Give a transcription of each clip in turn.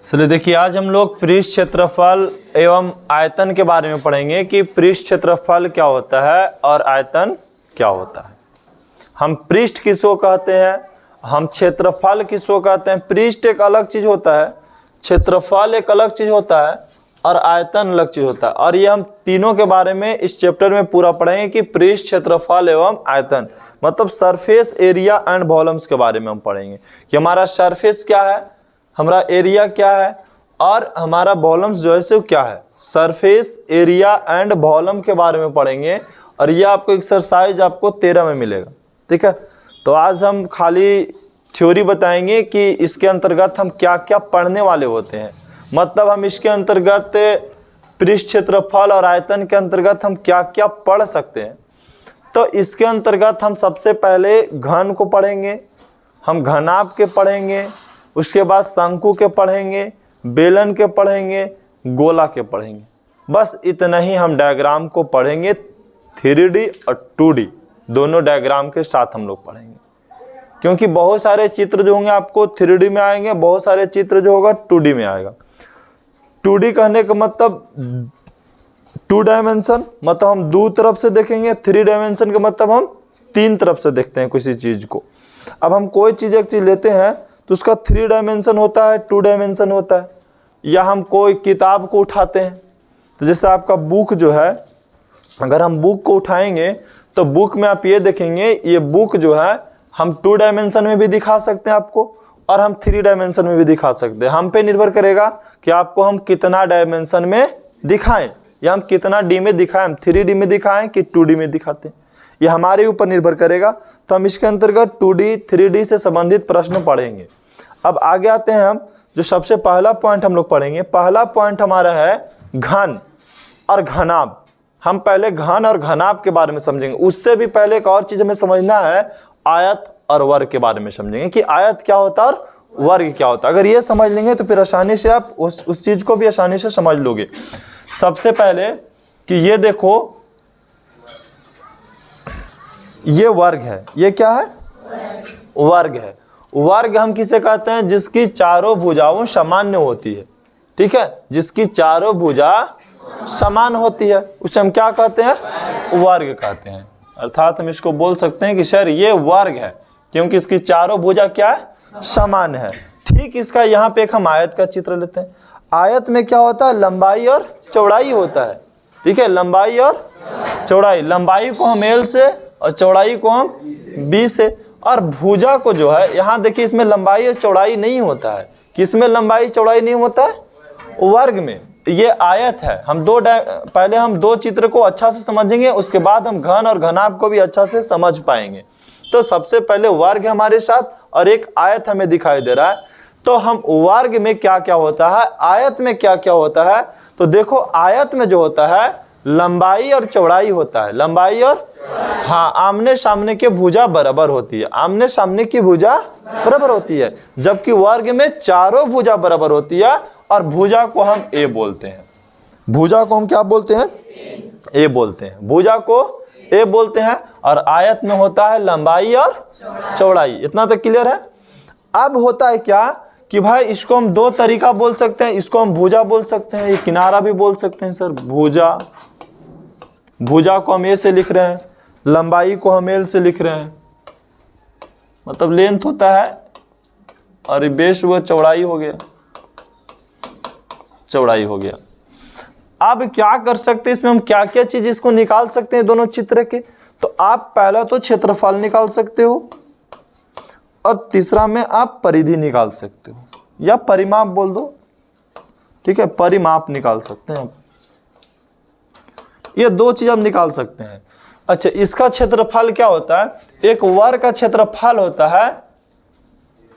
चलिए देखिए, आज हम लोग पृष्ठ क्षेत्रफल एवं आयतन के बारे में पढ़ेंगे कि पृष्ठ क्षेत्रफल क्या होता है और आयतन क्या होता है। हम पृष्ठ किसको कहते हैं, हम क्षेत्रफल किसको कहते हैं। पृष्ठ एक अलग चीज होता है, क्षेत्रफल एक अलग चीज होता है और आयतन अलग चीज होता है। और ये हम तीनों के बारे में इस चैप्टर में पूरा पढ़ेंगे कि पृष्ठ, क्षेत्रफल एवं आयतन, मतलब सरफेस एरिया एंड वॉल्यूम्स के बारे में हम पढ़ेंगे कि हमारा सरफेस क्या है, हमारा एरिया क्या है और हमारा वॉल्यूम्स जो है सो क्या है। सरफेस एरिया एंड वॉल्यूम के बारे में पढ़ेंगे और ये आपको एक्सरसाइज आपको 13 में मिलेगा। ठीक है, तो आज हम खाली थ्योरी बताएंगे कि इसके अंतर्गत हम क्या क्या पढ़ने वाले होते हैं, मतलब हम इसके अंतर्गत पृष्ठ, क्षेत्रफल और आयतन के अंतर्गत हम क्या क्या पढ़ सकते हैं। तो इसके अंतर्गत हम सबसे पहले घन को पढ़ेंगे, हम घनाभ के पढ़ेंगे, उसके बाद शंकु के पढ़ेंगे, बेलन के पढ़ेंगे, गोला के पढ़ेंगे। बस इतना ही हम डायग्राम को पढ़ेंगे। 3D और 2D दोनों डायग्राम के साथ हम लोग पढ़ेंगे, क्योंकि बहुत सारे चित्र जो होंगे आपको 3D में आएंगे, बहुत सारे चित्र जो होगा 2D में आएगा। 2D कहने का मतलब 2 डायमेंशन, मतलब हम दो तरफ से देखेंगे। 3 डायमेंशन का मतलब हम 3 तरफ से देखते हैं किसी चीज को। अब हम कोई चीज एक चीज लेते हैं तो उसका 3 डायमेंशन होता है, 2 डायमेंशन होता है। या हम कोई किताब को उठाते हैं, तो जैसे आपका बुक जो है, अगर हम बुक को उठाएंगे तो बुक में आप ये देखेंगे, ये बुक जो है हम 2 डायमेंशन में भी दिखा सकते हैं आपको और हम 3 डायमेंशन में भी दिखा सकते हैं। हम पे निर्भर करेगा कि आपको हम कितना डायमेंशन में दिखाएं या हम कितना डी में दिखाएं, हम 3D में दिखाएं कि 2D में दिखाते हैं, ये हमारे ऊपर निर्भर करेगा। तो हम इसके अंतर्गत 2D 3D से संबंधित प्रश्न पढ़ेंगे। अब आगे आते हैं हम, जो सबसे पहला पॉइंट हम लोग पढ़ेंगे, पहला पॉइंट हमारा है घन और घनाभ। हम पहले घन और घनाभ के बारे में समझेंगे। उससे भी पहले एक और चीज हमें समझना है, आयत और वर्ग के बारे में समझेंगे कि आयत क्या होता है और वर्ग क्या होता है। अगर ये समझ लेंगे तो फिर आसानी से आप उस चीज को भी आसानी से समझ लोगे। सबसे पहले कि ये देखो, ये वर्ग है, ये क्या है, वर्ग है। वर्ग हम किसे कहते हैं, जिसकी चारों भुजाओं सामान्य होती है। ठीक है, जिसकी चारों भुजा समान होती है उसे हम क्या कहते हैं, वर्ग कहते हैं। अर्थात हम इसको बोल सकते हैं कि सर ये वर्ग है क्योंकि इसकी चारों भुजा क्या है, समान है। ठीक, इसका यहाँ पे एक हम आयत का चित्र लेते हैं। आयत में क्या होता है, लंबाई और चौड़ाई होता है। ठीक है, लंबाई और चौड़ाई, लंबाई को हम L से और चौड़ाई को हम B से। और भुजा को जो है, यहाँ देखिए इसमें लंबाई और चौड़ाई नहीं होता है। किसमें लंबाई चौड़ाई नहीं होता है, वर्ग में। ये आयत है। हम पहले हम दो चित्र को अच्छा से समझेंगे, उसके बाद हम घन और घनाभ को भी अच्छा से समझ पाएंगे। तो सबसे पहले वर्ग है हमारे साथ और एक आयत हमें दिखाई दे रहा है। तो हम वर्ग में क्या क्या होता है, आयत में क्या क्या होता है, तो देखो आयत में जो होता है लंबाई और चौड़ाई होता है। लंबाई और, हाँ, आमने सामने के भुजा बराबर होती है, आमने सामने की भुजा बराबर होती है। जबकि वर्ग में चारों भुजा बराबर होती है और भुजा को हम ए बोलते हैं। भुजा को हम क्या बोलते हैं, ए बोलते हैं, भुजा को ए बोलते हैं। और आयत में होता है लंबाई और चौड़ाई। इतना तक क्लियर है। अब होता है क्या कि भाई इसको हम दो तरीका बोल सकते हैं, इसको हम भुजा बोल सकते हैं, ये किनारा भी बोल सकते हैं सर, भुजा। भुजा को हम ए से लिख रहे हैं, लंबाई को हम एल से लिख रहे हैं, मतलब लेंथ होता है और बेस वो चौड़ाई हो गया, चौड़ाई हो गया। अब क्या कर सकते हैं इसमें, हम क्या क्या चीज इसको निकाल सकते हैं दोनों चित्र के। तो आप पहला तो क्षेत्रफल निकाल सकते हो और तीसरा में आप परिधि निकाल सकते हो या परिमाप बोल दो। ठीक है, परिमाप निकाल सकते हैं आप। ये दो चीज हम निकाल सकते हैं। अच्छा, इसका क्षेत्रफल क्या होता है, एक वर्ग का क्षेत्रफल होता है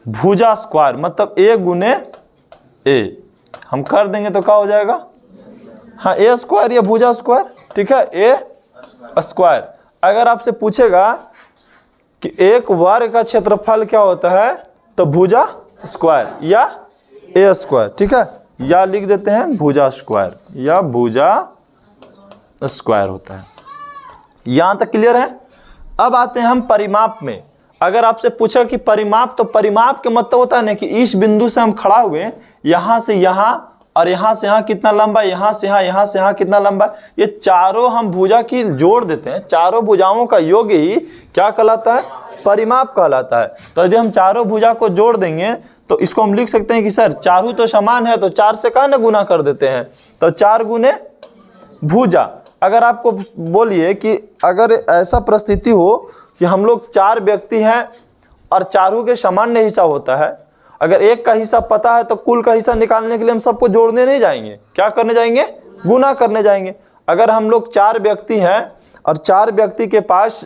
भुजा स्क्वायर, मतलब ए गुने ए। हम कर देंगे तो क्या हो जाएगा, हाँ, ए स्क्वायर या भुजा स्क्वायर। ठीक है, ए स्क्वायर। अगर आपसे पूछेगा कि एक वर्ग का क्षेत्रफल क्या होता है, तो भुजा स्क्वायर या ए स्क्वायर। ठीक है, या लिख देते हैं भुजा स्क्वायर या भुजा स्क्वायर होता है। यहां तक क्लियर है। अब आते हैं हम परिमाप में। अगर आपसे पूछा कि परिमाप, तो परिमाप के मतलब होता है ना कि इस बिंदु से हम खड़ा हुए, यहां से यहां और यहां से यहां कितना लंबा, यहां से यहां कितना लंबा, ये चारों हम भुजा की जोड़ देते हैं, चारों भुजाओं का योग ही क्या कहलाता है, परिमाप कहलाता है। तो यदि हम चारों भुजा को जोड़ देंगे तो इसको हम लिख सकते हैं कि सर चारों तो समान है, तो 4 से कहाँ ना गुना कर देते हैं, तो 4 गुने भुजा। अगर आपको बोलिए कि अगर ऐसा परिस्थिति हो कि हम लोग 4 व्यक्ति हैं और चारों के सामान्य हिस्सा होता है, अगर एक का हिस्सा पता है तो कुल का हिस्सा निकालने के लिए हम सबको जोड़ने नहीं जाएंगे, क्या करने जाएंगे, गुना करने जाएंगे। अगर हम लोग 4 व्यक्ति हैं और 4 व्यक्ति के पास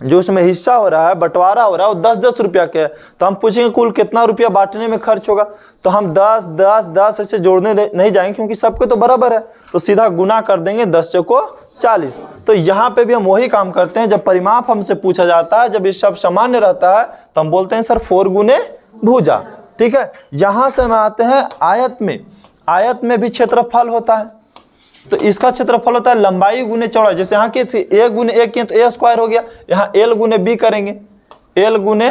जो उसमें हिस्सा हो रहा है, बंटवारा हो रहा है, वो 10-10 रुपया के है, तो हम पूछेंगे कुल कितना रुपया बांटने में खर्च होगा, तो हम 10-10-10 ऐसे जोड़ने नहीं जाएंगे क्योंकि सबके तो बराबर है, तो सीधा गुना कर देंगे, 10 चौको 40। तो यहाँ पे भी हम वही काम करते हैं, जब परिमाप हमसे पूछा जाता है, जब ये सब सामान्य रहता है तो हम बोलते हैं सर 4 गुने भुजा। ठीक है, यहां से हम आते हैं आयत में। आयत में भी क्षेत्रफल होता है, तो इसका क्षेत्रफल होता है लंबाई गुने चौड़ाई। जैसे यहाँ की a गुने 1 किए तो a स्क्वायर हो गया, यहाँ l गुने b करेंगे, l गुने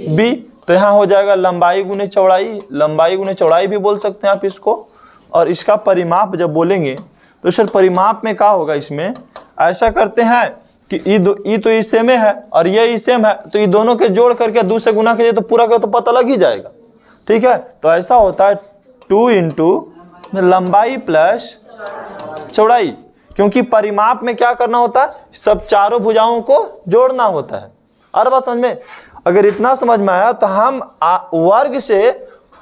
b, तो यहाँ हो जाएगा लंबाई गुने चौड़ाई, लंबाई गुने चौड़ाई भी बोल सकते हैं आप इसको। और इसका परिमाप जब बोलेंगे तो सर परिमाप में क्या होगा, इसमें ऐसा करते हैं कि ई तो ई सेम है और ये ई सेम है, तो ये दोनों के जोड़ करके 2 से गुना कीजिए तो पूरा का तो पता लग ही जाएगा। ठीक है, तो ऐसा होता है 2 इंटू लंबाई प्लस चौड़ाई, क्योंकि परिमाप में क्या करना होता है, सब चारों भुजाओं को जोड़ना होता है। और बात समझ में, अगर इतना समझ में आया तो हम वर्ग से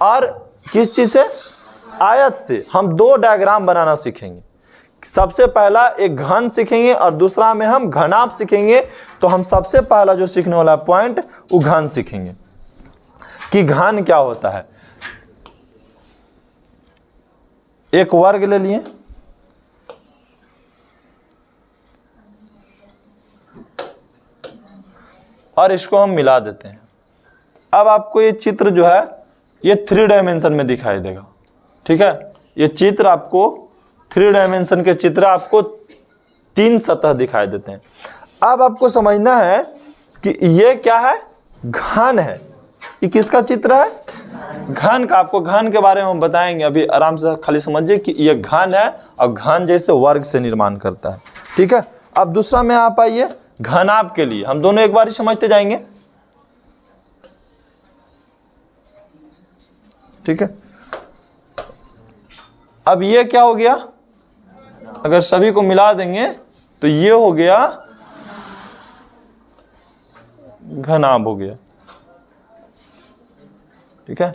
और किस चीज से, आयत से हम 2 डायग्राम बनाना सीखेंगे। सबसे पहला एक घन सीखेंगे और दूसरा में हम घनाभ सीखेंगे। तो हम सबसे पहला जो सीखने वाला पॉइंट वो घन सीखेंगे कि घन क्या होता है। एक वर्ग ले लिए, और इसको हम मिला देते हैं। अब आपको ये चित्र जो है ये 3 डायमेंशन में दिखाई देगा। ठीक है, ये चित्र आपको 3 डायमेंशन के चित्र आपको 3 सतह दिखाई देते हैं। अब आपको समझना है कि ये क्या है, घन है। ये किसका चित्र है, घन का। आपको घन के बारे में हम बताएंगे, अभी आराम से खाली समझिए कि ये घन है और घन जैसे वर्ग से निर्माण करता है। ठीक है, अब दूसरा में आप आइए घनाभ के लिए, हम दोनों एक बार ही समझते जाएंगे। ठीक है, अब ये क्या हो गया, अगर सभी को मिला देंगे तो ये हो गया घनाभ हो गया। ठीक है,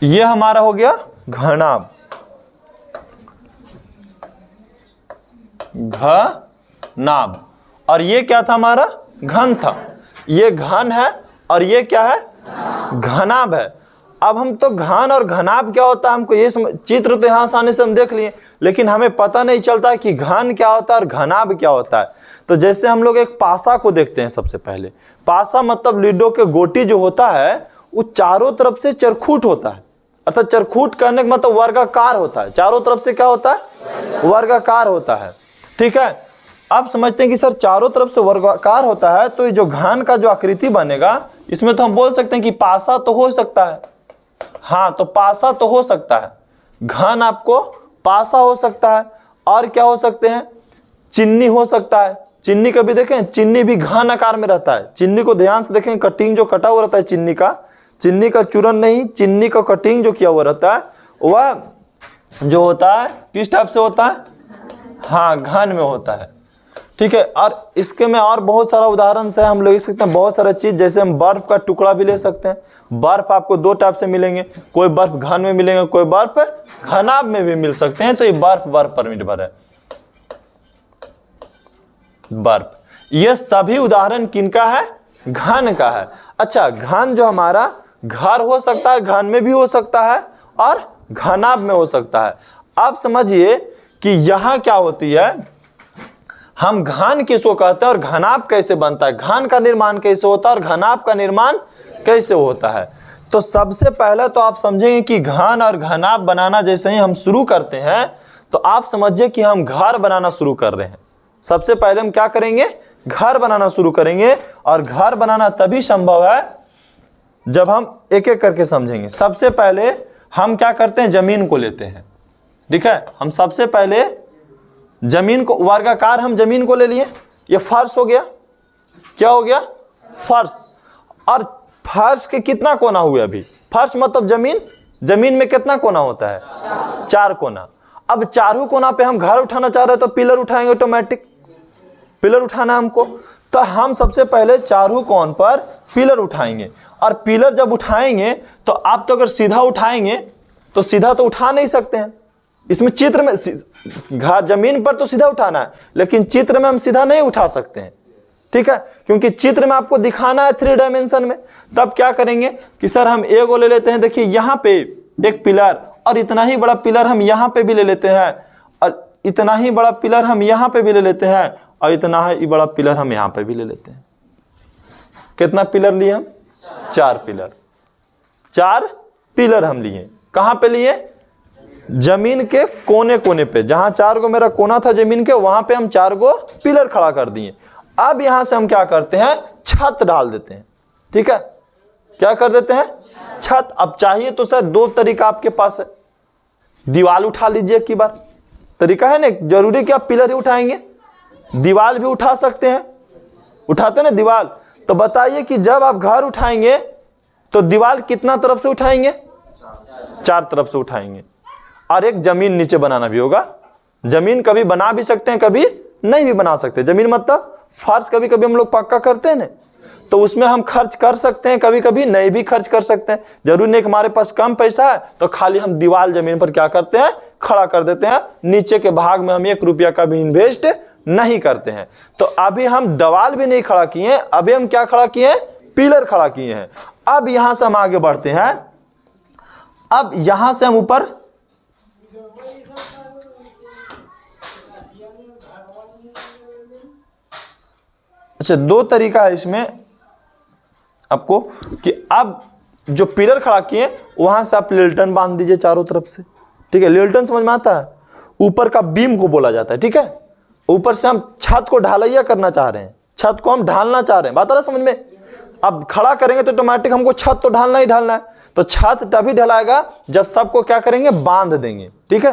ये हमारा हो गया घनाभ, घनाभ। और ये क्या था, हमारा घन था। ये घन है और ये क्या है, घनाभ है। अब हम तो घन और घनाभ क्या होता है हमको ये चित्र तो यहाँ आसानी से हम देख लिए, लेकिन हमें पता नहीं चलता कि घन क्या होता है और घनाभ क्या होता है। तो जैसे हम लोग एक पासा को देखते हैं, सबसे पहले पासा मतलब लूडो के गोटी जो होता है वो चारों तरफ से चरखूट होता है, अर्थात चरखूट करने का मतलब वर्गाकार होता है, चारों तरफ से क्या होता है, वर्गाकार होता है। ठीक है, अब समझते हैं कि सर चारों तरफ से वर्गाकार होता है, तो ये जो घन का जो आकृति बनेगा इसमें तो हम बोल सकते हैं कि पासा तो हो सकता है। हाँ, तो पासा तो हो सकता है, घन आपको पासा हो सकता है। और क्या हो सकते हैं, चिन्नी हो सकता है। चिन्नी कभी देखें, चिन्नी भी घन आकार में रहता है। चिन्नी को ध्यान से देखें, कटिंग जो कटा हुआ रहता है चिन्नी का चूरन नहीं, चिन्नी का कटिंग जो किया हुआ रहता है वह जो होता है किस टाइप से होता है, हाँ घन में होता है। ठीक है, और इसके में और बहुत सारा उदाहरण से हम लोग ले सकते हैं, बहुत सारा चीज। जैसे हम बर्फ का टुकड़ा भी ले सकते हैं। बर्फ आपको 2 टाइप से मिलेंगे, कोई बर्फ घन में मिलेंगे, कोई बर्फ घनाभ में भी मिल सकते हैं। तो ये बर्फ पर निर्भर है। बर्फ, ये सभी उदाहरण किनका है, घन का है। अच्छा, घन जो हमारा घर हो सकता है, घन में भी हो सकता है और घनाभ में हो सकता है। अब समझिए कि यहां क्या होती है, हम घन किसको कहते हैं और घनाभ कैसे बनता है, घन का निर्माण कैसे होता है और घनाभ का निर्माण कैसे होता है। तो सबसे पहले तो आप समझेंगे कि घन और घनाभ बनाना जैसे ही हम शुरू करते हैं तो आप समझिए कि हम घर बनाना शुरू कर रहे हैं। सबसे पहले हम क्या करेंगे, घर बनाना शुरू करेंगे, और घर बनाना तभी संभव है जब हम एक एक करके समझेंगे। सबसे पहले हम क्या करते हैं, जमीन को लेते हैं, ठीक है। हम सबसे पहले जमीन को, वर्गाकार हम जमीन को ले लिए, ये फर्श हो गया, क्या हो गया, फर्श। और फर्श के कितना कोना हुए अभी, फर्श मतलब जमीन, जमीन में कितना कोना होता है, 4 कोना। अब चारों कोना पे हम घर उठाना चाह रहे हैं तो पिलर उठाएंगे, ऑटोमेटिक पिलर उठाना हमको, तो हम सबसे पहले चारों कोण पर पिलर उठाएंगे। और पिलर जब उठाएंगे तो आप तो अगर सीधा उठाएंगे तो सीधा तो उठा नहीं सकते हैं, इसमें चित्र में जमीन पर तो सीधा उठाना है, लेकिन चित्र में हम सीधा नहीं उठा सकते हैं, ठीक है, क्योंकि चित्र में आपको दिखाना है 3 डायमेंशन में। तब क्या करेंगे कि सर हम ए को ले लेते हैं, देखिए यहाँ पे एक पिलर, और इतना ही बड़ा पिलर हम यहाँ पे भी ले लेते हैं, और इतना ही बड़ा पिलर हम यहाँ पे भी ले लेते हैं, और इतना ही बड़ा पिलर हम यहाँ पे भी ले लेते हैं। कितना पिलर लिए हम, 4 पिलर, 4 पिलर हम लिए। कहाँ पे लिए, जमीन के कोने कोने पे, जहां 4 को मेरा कोना था जमीन के, वहां पे हम 4 को पिलर खड़ा कर दिए। अब यहां से हम क्या करते हैं, छत डाल देते हैं, ठीक है, क्या कर देते हैं, छत। अब चाहिए तो सर 2 तरीका आपके पास है, दीवार उठा लीजिए एक ही बार, तरीका है ना, जरूरी कि आप पिलर ही उठाएंगे, दीवार भी उठा सकते हैं, उठाते ना दीवार। तो बताइए कि जब आप घर उठाएंगे तो दीवार कितना तरफ से उठाएंगे, 4 तरफ से उठाएंगे। और एक जमीन नीचे बनाना भी होगा, जमीन कभी बना भी सकते हैं, कभी नहीं भी बना सकते। जमीन मतलब फर्श कभी कभी हम लोग पक्का करते हैं ना, तो उसमें हम खर्च कर सकते हैं, कभी कभी नहीं भी खर्च कर सकते हैं। जरूरी नहीं कि हमारे पास कम पैसा है तो खाली हम दीवार जमीन पर क्या करते हैं, खड़ा कर देते हैं, नीचे के भाग में हम 1 रुपया का भी इन्वेस्ट नहीं करते हैं। तो अभी हम दीवार भी नहीं खड़ा किए, अभी हम क्या खड़ा किए हैं, पिलर खड़ा किए हैं। अब यहां से हम आगे बढ़ते हैं, अब यहां से हम ऊपर, अच्छा 2 तरीका है इसमें आपको, कि अब जो पिलर खड़ा किए वहां से आप लिल्टन बांध दीजिए चारों तरफ से, ठीक है। लिल्टन समझ में आता है, ऊपर का बीम को बोला जाता है, ठीक है। ऊपर से हम छत को ढालैया करना चाह रहे हैं, छत को हम ढालना चाह रहे हैं, बात आ रहा समझ में। अब खड़ा करेंगे तो ऑटोमेटिक हमको छत तो ढालना ही ढालना है, तो छत तभी ढलाएगा जब सबको क्या करेंगे, बांध देंगे, ठीक है।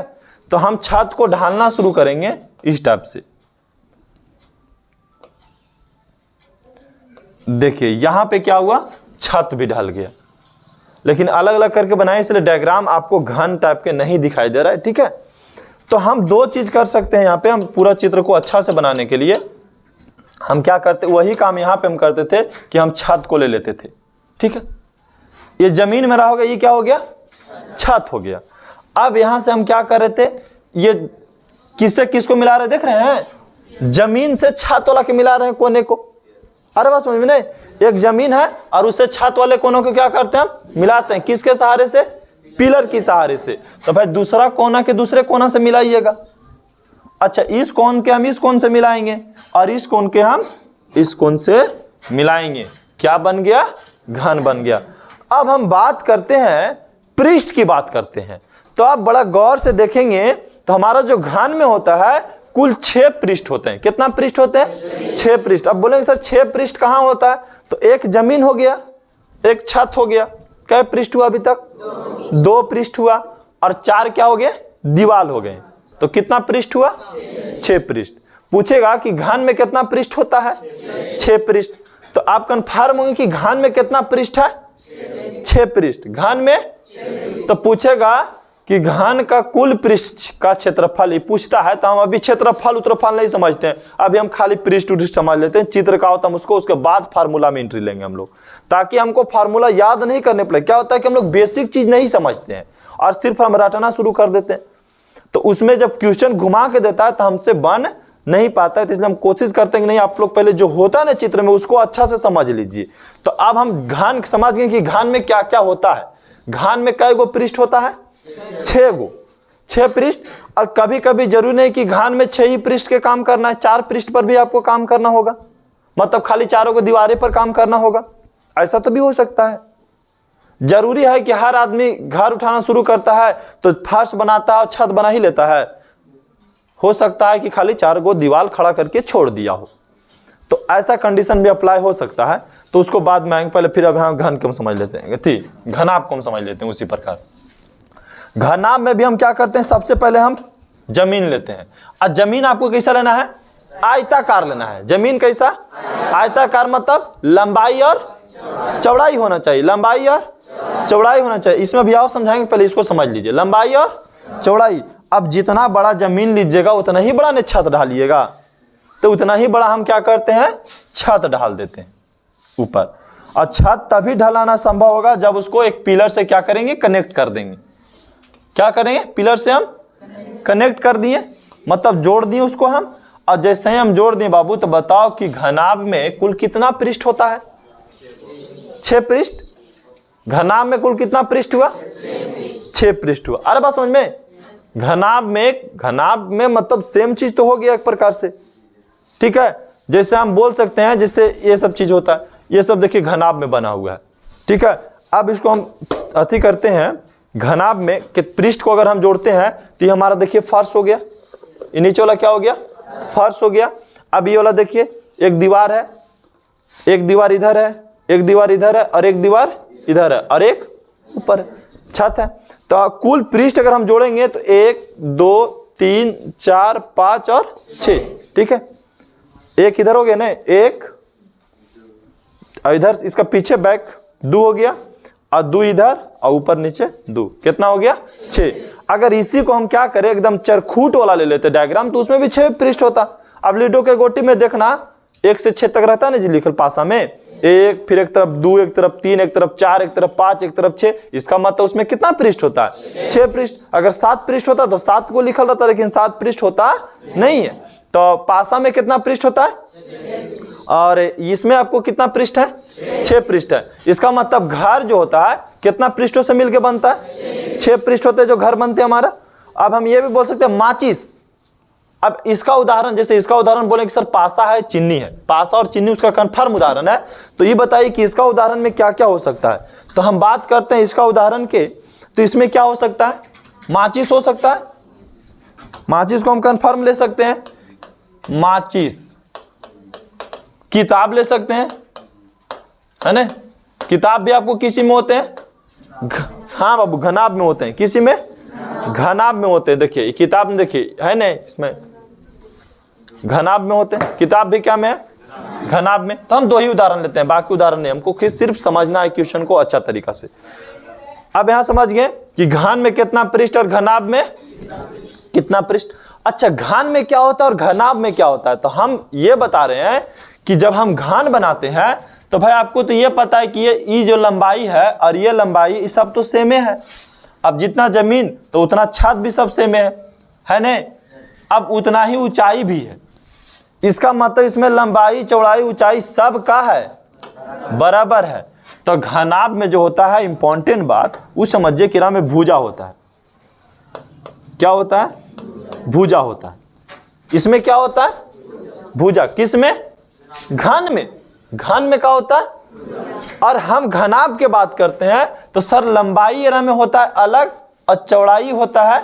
तो हम छत को ढालना शुरू करेंगे इस टाइप से, देखिए यहां पे क्या हुआ, छत भी ढल गया, लेकिन अलग अलग करके बनाए इसलिए डायग्राम आपको घन टाइप के नहीं दिखाई दे रहा है, ठीक है। तो हम 2 चीज कर सकते हैं यहाँ पे, हम पूरा चित्र को अच्छा से बनाने के लिए हम क्या करते, वही काम यहाँ पे हम करते थे कि हम छत को ले लेते थे, ठीक है। ये जमीन में रहा होगा, ये क्या हो गया, छत हो गया। अब यहां से हम क्या कर रहे थे, ये किससे किसको मिला रहे, देख रहे हैं, जमीन से छत वाला के मिला रहे हैं कोने को। अरे बात समझ में नहीं, एक जमीन है और उससे छत वाले कोनों को क्या करते हैं, हम मिलाते हैं, किसके सहारे से, पिलर की सहारे से। तो भाई दूसरा कोना के दूसरे कोना से मिलाइएगा। अच्छा इस कोन के हम इस कोन से मिलाएंगे, और इस कोन के हम इस कोन से मिलाएंगे, क्या बन गया, घन बन गया। अब हम बात करते हैं, पृष्ठ की बात करते हैं। तो आप बड़ा गौर से देखेंगे तो हमारा जो घन में होता है कुल 6 पृष्ठ होते हैं। कितना पृष्ठ होते हैं, 6 पृष्ठ। अब बोलेंगे सर 6 पृष्ठ कहाँ होता है, तो एक जमीन हो गया, एक छत हो गया, कै पृष्ठ हुआ अभी तक, 2 पृष्ठ हुआ, और 4 क्या हो गए, दीवार हो गए। तो कितना पृष्ठ हुआ, 6 पृष्ठ। पूछेगा कि घन में कितना पृष्ठ होता है, 6 पृष्ठ। तो आप कंफर्म होंगे कि घन में कितना पृष्ठ है, 6 पृष्ठ घन में। तो पूछेगा कि घन का कुल पृष्ठ का क्षेत्रफल ही पूछता है, तो हम अभी क्षेत्रफल उत्तरफल नहीं समझते हैं, अभी हम खाली पृष्ठ उष्ठ समझ लेते हैं। चित्र का होता है उसको, उसके बाद फार्मूला में एंट्री लेंगे हम लोग, ताकि हमको फार्मूला याद नहीं करने पड़े। क्या होता है कि हम लोग बेसिक चीज नहीं समझते हैं और सिर्फ हम रटना शुरू कर देते हैं, तो उसमें जब क्वेश्चन घुमा के देता है तो हमसे बन नहीं पाता है। तो इसलिए हम कोशिश करते हैं कि नहीं, आप लोग पहले जो होता है ना चित्र में उसको अच्छा से समझ लीजिए। तो अब हम घन समझ गए कि घन में क्या क्या होता है। घन में कई गो पृष्ठ होता है, 6 गो, 6 पृष्ठ। और कभी कभी जरूरी नहीं कि घन में 6 ही पृष्ठ के काम करना है, 4 पृष्ठ पर भी आपको काम करना होगा, मतलब खाली चारों को दीवारें पर काम करना होगा, ऐसा तो भी हो सकता है। जरूरी है कि हर आदमी घर उठाना शुरू करता है तो फर्श बनाता है और छत बना ही लेता है। हो सकता है कि खाली 4 गो दीवार खड़ा करके छोड़ दिया हो। तो ऐसा कंडीशन भी अप्लाई हो सकता है, तो उसको बाद में आएंगे। पहले फिर अब यहाँ घन को हम समझ लेते हैं, ठीक, घनाभ को हम समझ लेते हैं। उसी प्रकार घनाभ में भी हम क्या करते हैं, सबसे पहले हम जमीन लेते हैं। और जमीन आपको कैसा लेना है, आयताकार लेना है। जमीन कैसा, आयताकार, मतलब लंबाई और चौड़ाई होना चाहिए, लंबाई और चौड़ाई होना चाहिए। इसमें भी और समझाएंगे, पहले इसको समझ लीजिए, लंबाई और चौड़ाई। अब जितना बड़ा जमीन लीजिएगा उतना ही बड़ा ने छत ढालिएगा, तो उतना ही बड़ा हम क्या करते हैं, छत ढाल देते हैं ऊपर। और छत तभी ढलाना संभव होगा जब उसको एक पिलर से क्या करेंगे, कनेक्ट कर देंगे। क्या करेंगे, पिलर से हम कनेक्ट कर दिए, मतलब जोड़ दिए उसको हम। और जैसे ही हम जोड़ दिए बाबू, तो बताओ कि घनाभ में कुल कितना पृष्ठ होता है, 6 पृष्ठ। घनाभ में कुल कितना पृष्ठ हुआ, 6 पृष्ठ हुआ। अरे बात समझ में, घनाभ में मतलब सेम चीज तो हो गया एक प्रकार से, ठीक है। जैसे हम बोल सकते हैं, जैसे ये सब चीज होता है, ये सब देखिए घनाभ में बना हुआ है, ठीक है। अब इसको हम अति करते हैं, घनाभ में कि पृष्ठ को अगर हम जोड़ते हैं तो ये हमारा देखिए फर्श हो गया, ये नीचे वाला क्या हो गया, फर्श हो गया। अब ये वाला देखिए, एक दीवार है, एक दीवार इधर है, एक दीवार इधर है, और एक दीवार इधर है, और एक ऊपर है, छत है। तो कुल पृष्ठ अगर हम जोड़ेंगे तो 1 2 3 4 5 और 6, ठीक है। एक इधर हो गया ना, एक इधर, इसका पीछे बैक 2 हो गया, और 2 इधर, और ऊपर नीचे 2, कितना हो गया, 6। अगर इसी को हम क्या करें, एकदम चरखूट वाला ले लेते डायग्राम, तो उसमें भी 6 पृष्ठ होता। अब लीडो के गोटी में देखना 1 से 6 तक रहता है ना जी लिखल पासा में, 1, फिर एक तरफ 2, एक तरफ 3, एक तरफ 4, एक तरफ 5, एक तरफ 6। इसका मतलब उसमें कितना पृष्ठ होता है, 6 पृष्ठ। अगर 7 पृष्ठ होता तो 7 को लिखल रहता, लेकिन 7 पृष्ठ होता नहीं है। तो पासा में कितना पृष्ठ होता है, और इसमें आपको कितना पृष्ठ है, 6 पृष्ठ है। इसका मतलब घर जो होता है कितना पृष्ठों से मिलकर बनता है, 6 पृष्ठ होते हैं जो घर बनते हैं हमारा। अब हम ये भी बोल सकते हैं माचिस। अब इसका उदाहरण, जैसे इसका उदाहरण बोले कि सर पासा है, चिन्नी है, पासा और चिन्नी उसका कन्फर्म उदाहरण है। तो ये बताइए कि इसका उदाहरण में क्या क्या हो सकता है। तो हम बात करते हैं इसका उदाहरण के, तो इसमें क्या हो सकता है, माचिस हो सकता है। माचिस को हम कन्फर्म ले सकते हैं, माचिस। किताब ले सकते हैं, है ना, किताब भी आपको किसी में होते हैं, हाँ बाबू घनाभ में होते हैं, किसी में घनाभ में होते हैं। देखिए किताब में देखिए है ना, इसमें घनाभ में होते हैं, किताब भी क्या में है, घनाभ में। तो हम 2 ही उदाहरण लेते हैं, बाकी उदाहरण नहीं, हमको सिर्फ समझना है क्वेश्चन को अच्छा तरीका से। अब यहां समझ गए कि घन में कितना पृष्ठ और घनाभ में कितना पृष्ठ। अच्छा, घन में क्या होता है और घनाभ में क्या होता है, तो हम ये बता रहे हैं कि जब हम घन बनाते हैं तो भाई आपको तो ये पता है कि ये जो लंबाई है और ये लंबाई, ये सब तो सेम है। अब जितना जमीन तो उतना छत भी सब सेम है ना। अब उतना ही ऊंचाई भी है, इसका मतलब इसमें लंबाई चौड़ाई ऊंचाई सब का है, बराबर है। तो घनाभ में जो होता है इंपॉर्टेंट बात वो समझिए कि में भुजा होता है। क्या होता है, भुजा होता है। इसमें क्या होता है, भुजा। किस में, घन में। घन में क्या होता है, और हम घनाभ की बात करते हैं तो सर लंबाई में होता है अलग और चौड़ाई होता है।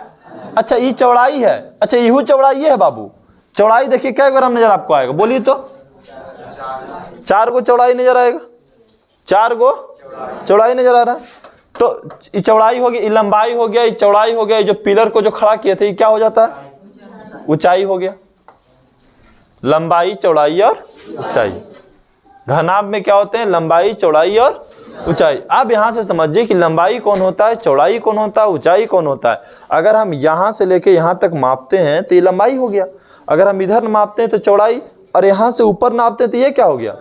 अच्छा ये चौड़ाई है, अच्छा यहू चौड़ाई है बाबू। चौड़ाई देखिए क्या ग्राम नजर आपको आएगा, बोलिए तो 4 गो चौड़ाई नजर आएगा, 4 गो चौड़ाई नजर आ रहा है। तो ये चौड़ाई हो गई, ये लंबाई हो गया, ये चौड़ाई हो गया, जो पिलर को जो खड़ा किए थे ये क्या हो जाता है, ऊंचाई हो गया। लंबाई चौड़ाई और ऊंचाई। घनाभ में क्या होते हैं, लंबाई चौड़ाई और ऊंचाई। अब यहां से समझिए कि लंबाई कौन होता है, चौड़ाई कौन होता है, ऊंचाई कौन होता है। अगर हम यहां से लेके यहां तक मापते हैं तो ये लंबाई हो गया। अगर हम इधर मापते हैं तो चौड़ाई, और यहां से ऊपर नापते हैं तो ये क्या हो गया,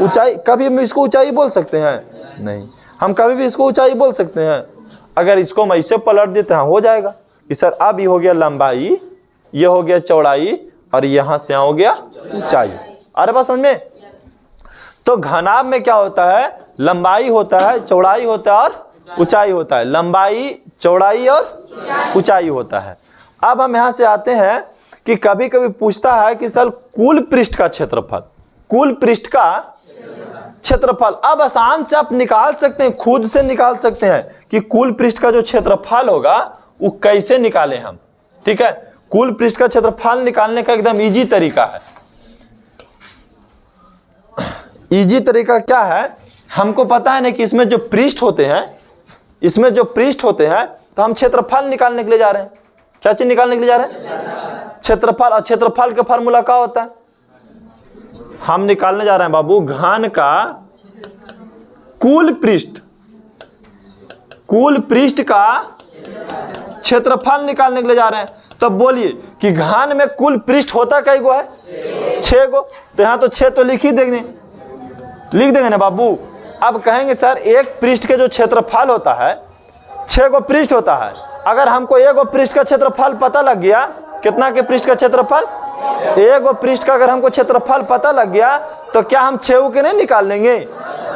ऊंचाई। कभी हम इसको ऊंचाई बोल सकते हैं, नहीं। हम कभी भी इसको ऊंचाई बोल सकते हैं। अगर इसको हम ऐसे पलट देते हैं हो जाएगा कि सर अब ये हो गया लंबाई, ये हो गया चौड़ाई, और यहां से यहां हो गया ऊंचाई। अरे बात समझ में। तो घनाभ में क्या होता है, लंबाई होता है, चौड़ाई होता है और ऊंचाई होता है। लंबाई चौड़ाई और ऊंचाई होता है। अब हम यहां से आते हैं कि कभी कभी पूछता है कि सर कुल पृष्ठ का क्षेत्रफल, कुल पृष्ठ का क्षेत्रफल। अब आसान से आप निकाल सकते हैं, खुद से निकाल सकते हैं कि कुल पृष्ठ का जो क्षेत्रफल होगा वो कैसे निकालें हम। ठीक है, कुल पृष्ठ का क्षेत्रफल निकालने का एकदम इजी तरीका है। इजी तरीका क्या है, हमको पता है ना कि इसमें जो पृष्ठ होते हैं, इसमें जो पृष्ठ होते हैं, तो हम क्षेत्रफल निकालने के लिए जा रहे हैं। क्या चीज निकालने के लिए जा रहे हैं? क्षेत्रफल। और क्षेत्रफल का फार्मूला क्या होता है? हम निकालने जा रहे हैं बाबू घन का कुल पृष्ठ, कुल पृष्ठ का क्षेत्रफल निकालने के लिए जा रहे हैं। तो बोलिए कि घन में कुल पृष्ठ होता कई गो है? 6 गो। तो यहां तो 6 तो लिख देंगे ना बाबू। अब कहेंगे सर एक पृष्ठ के जो क्षेत्रफल होता है, 6 गो पृष्ठ होता है, अगर हमको 1 गो पृष्ठ का क्षेत्रफल पता लग गया, कितना के पृष्ठ का क्षेत्रफल? 1 गो पृष्ठ का अगर हमको क्षेत्रफल पता लग गया, तो क्या हम 6 के नहीं निकाल लेंगे?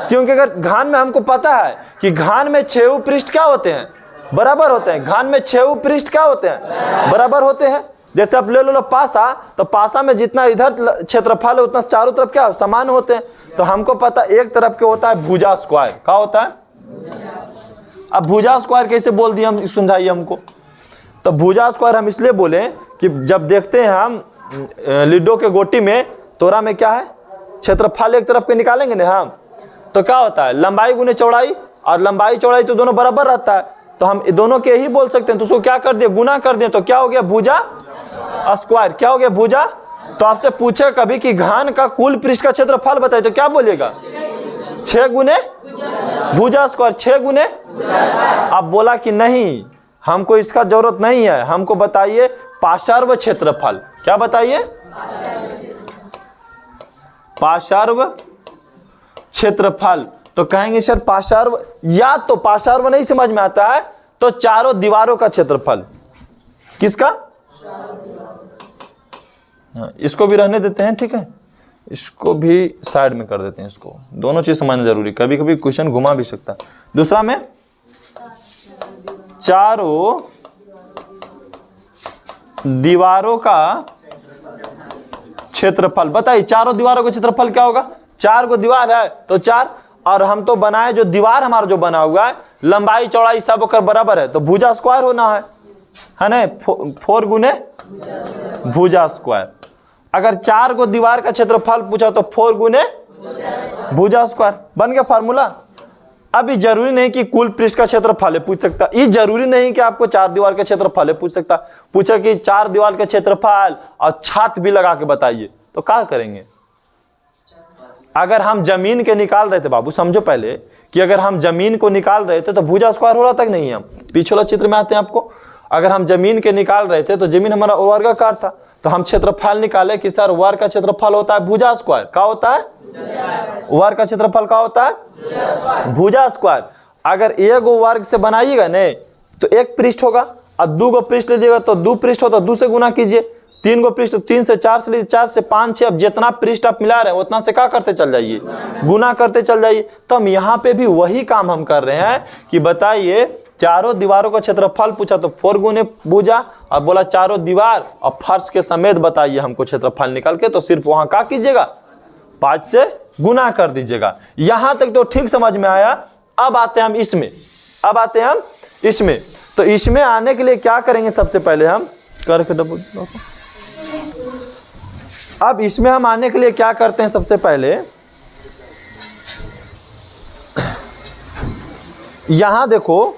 क्योंकि अगर घन में हमको पता है कि घन में 6 पृष्ठ क्या होते हैं? बराबर होते हैं। घन में 6 पृष्ठ क्या होते हैं? बराबर होते हैं। जैसे आप ले लो पासा, तो पासा में जितना इधर क्षेत्रफल है उतना चारों तरफ क्या समान होते हैं। तो हमको पता एक तरफ के होता है भुजा स्क्वायर। क्या होता है? अब भुजा स्क्वायर कैसे बोल दिया, हम समझाइए हमको। तो भुजा स्क्वायर हम इसलिए बोले कि जब देखते हैं हम लिडो के गोटी में, तोरा में क्या है? क्षेत्रफल एक तरफ के निकालेंगे ना हम, तो क्या होता है? लंबाई गुने चौड़ाई, और लंबाई चौड़ाई तो दोनों बराबर रहता है। तो हम दोनों के ही बोल सकते हैं। तो उसको क्या कर दिए? गुना कर दिए। तो क्या हो गया? भुजा स्क्वायर। क्या हो गया? भुजा। तो आपसे पूछे कभी कि घन का कुल पृष्ठ का क्षेत्रफल बताइए, तो क्या बोलिएगा? 6 गुने भुजा स्क्वायर, 6 गुने। अब बोला कि नहीं, हमको इसका जरूरत नहीं है, हमको बताइए पार्श्व क्षेत्रफल। क्या बताइए? पार्श्व क्षेत्रफल। तो कहेंगे सर पार्श्व, या तो पार्श्व नहीं समझ में आता है तो चारों दीवारों का क्षेत्रफल। किसका? इसको भी रहने देते हैं, ठीक है, इसको भी साइड में कर देते हैं। इसको दोनों चीज समझना जरूरी, कभी कभी क्वेश्चन घुमा भी सकता है। दूसरा में चारों दीवारों का क्षेत्रफल। बताइए चारों दीवारों का क्षेत्रफल क्या होगा? 4 को दीवार है तो 4, और हम तो बनाए जो दीवार हमारा जो बना हुआ है, लंबाई चौड़ाई सब होकर बराबर है, तो भुजा स्क्वायर होना है ना? 4 गुने भुजा स्क्वायर। अगर 4 को दीवार का क्षेत्रफल पूछा तो 4 गुने भुजा स्क्वायर। बन गया फार्मूला। अभी जरूरी नहीं कि कुल पृष्ठ का क्षेत्रफल पूछ सकता, ये जरूरी नहीं कि आपको 4 दीवार का क्षेत्रफल पूछ सकता। पूछा कि 4 दीवार का क्षेत्रफल और छात भी लगा के बताइए, तो क्या करेंगे? अगर हम जमीन के निकाल रहे थे बाबू, समझो पहले कि अगर हम जमीन को निकाल रहे थे तो भुजा स्क्वायर हो रहा था कि नहीं? हम पिछले चित्र में आते हैं आपको। अगर हम जमीन के निकाल रहे थे तो जमीन हमारा वर्गाकार था, तो हम क्षेत्रफल निकाले कि सर वर्ग का क्षेत्रफल होता है भुजा स्क्वायर। क्या होता है? वर्ग का क्षेत्रफल क्या होता है? भुजा स्क्वायर। अगर 1 गो वर्ग से बनाइएगा नहीं तो 1 पृष्ठ होगा, और 2 गो पृष्ठ लीजिएगा तो 2 पृष्ठ होता, 2 से गुना कीजिए। 3 गो पृष्ठ, 3 से 4 से लीजिए, 4 से 5 6। अब जितना पृष्ठ आप मिला रहे हैं उतना से क्या करते चल जाइए? गुना करते चल जाइए। तो हम यहाँ पे भी वही काम हम कर रहे हैं कि बताइए चारों दीवारों का क्षेत्रफल पूछा तो 4 गुने भुजा, और बोला चारों दीवार और फर्श के समेत बताइए हमको क्षेत्रफल निकाल के, तो सिर्फ वहां क्या कीजिएगा? 5 से गुना कर दीजिएगा। यहां तक तो ठीक समझ में आया। अब आते हैं हम इसमें, अब आते हैं हम इसमें। तो इसमें आने के लिए क्या करेंगे? सबसे पहले हम करके अब इसमें हम आने के लिए क्या करते हैं? सबसे पहले यहां देखो,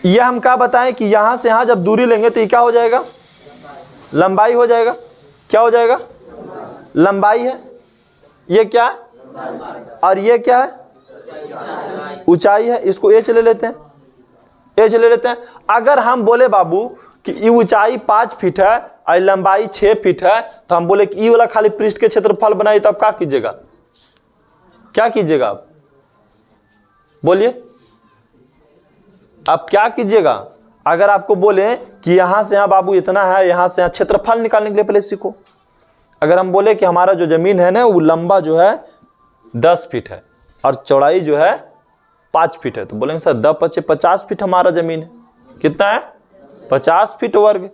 यह हम क्या बताएं कि यहां से यहां जब दूरी लेंगे तो ये क्या हो जाएगा? लंबाई हो जाएगा। क्या हो जाएगा? लंबाई है। ये क्या है? और ये क्या है? ऊंचाई है। इसको एच ले लेते हैं, एच ले लेते हैं। अगर हम बोले बाबू कि ये ऊंचाई 5 फीट है और लंबाई 6 फीट है, तो हम बोले कि ये वाला खाली पृष्ठ के क्षेत्रफल बनाइए, तो आप क्या कीजिएगा? क्या कीजिएगा आप? बोलिए आप क्या कीजिएगा? अगर आपको बोले कि यहां से यहां बाबू इतना है, यहां से यहां, क्षेत्रफल निकालने के लिए पहले सीखो। अगर हम बोले कि हमारा जो जमीन है ना, वो लंबा जो है 10 फीट है और चौड़ाई जो है 5 फीट है, तो बोलेंगे सर 10 × 50 फीट हमारा जमीन है। कितना है? 50 फीट वर्ग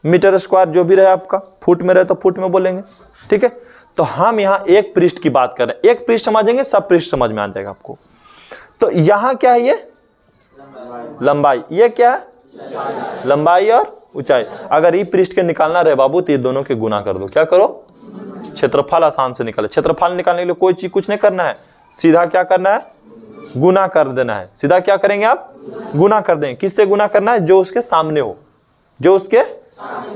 मीटर स्क्वायर, जो भी रहे आपका, फुट में रहे तो फुट में बोलेंगे, ठीक है। तो हम यहाँ एक पृष्ठ की बात कर रहे हैं। एक पृष्ठ समझेंगे, सब पृष्ठ समझ में आ जाएगा आपको। तो यहाँ क्या है? ये लंबाई, ये क्या है? लंबाई और ऊंचाई। अगर ये पृष्ठ के निकालना रहे बाबू तो ये दोनों के गुना कर दो। क्या करो? क्षेत्रफल आसान से निकाले। क्षेत्रफल निकालने के लिए कोई चीज कुछ नहीं करना है, सीधा क्या करना है, गुना कर देना है। सीधा क्या करेंगे आप, गुना कर देंगे। किससे गुना करना है, जो उसके सामने हो, जो उसके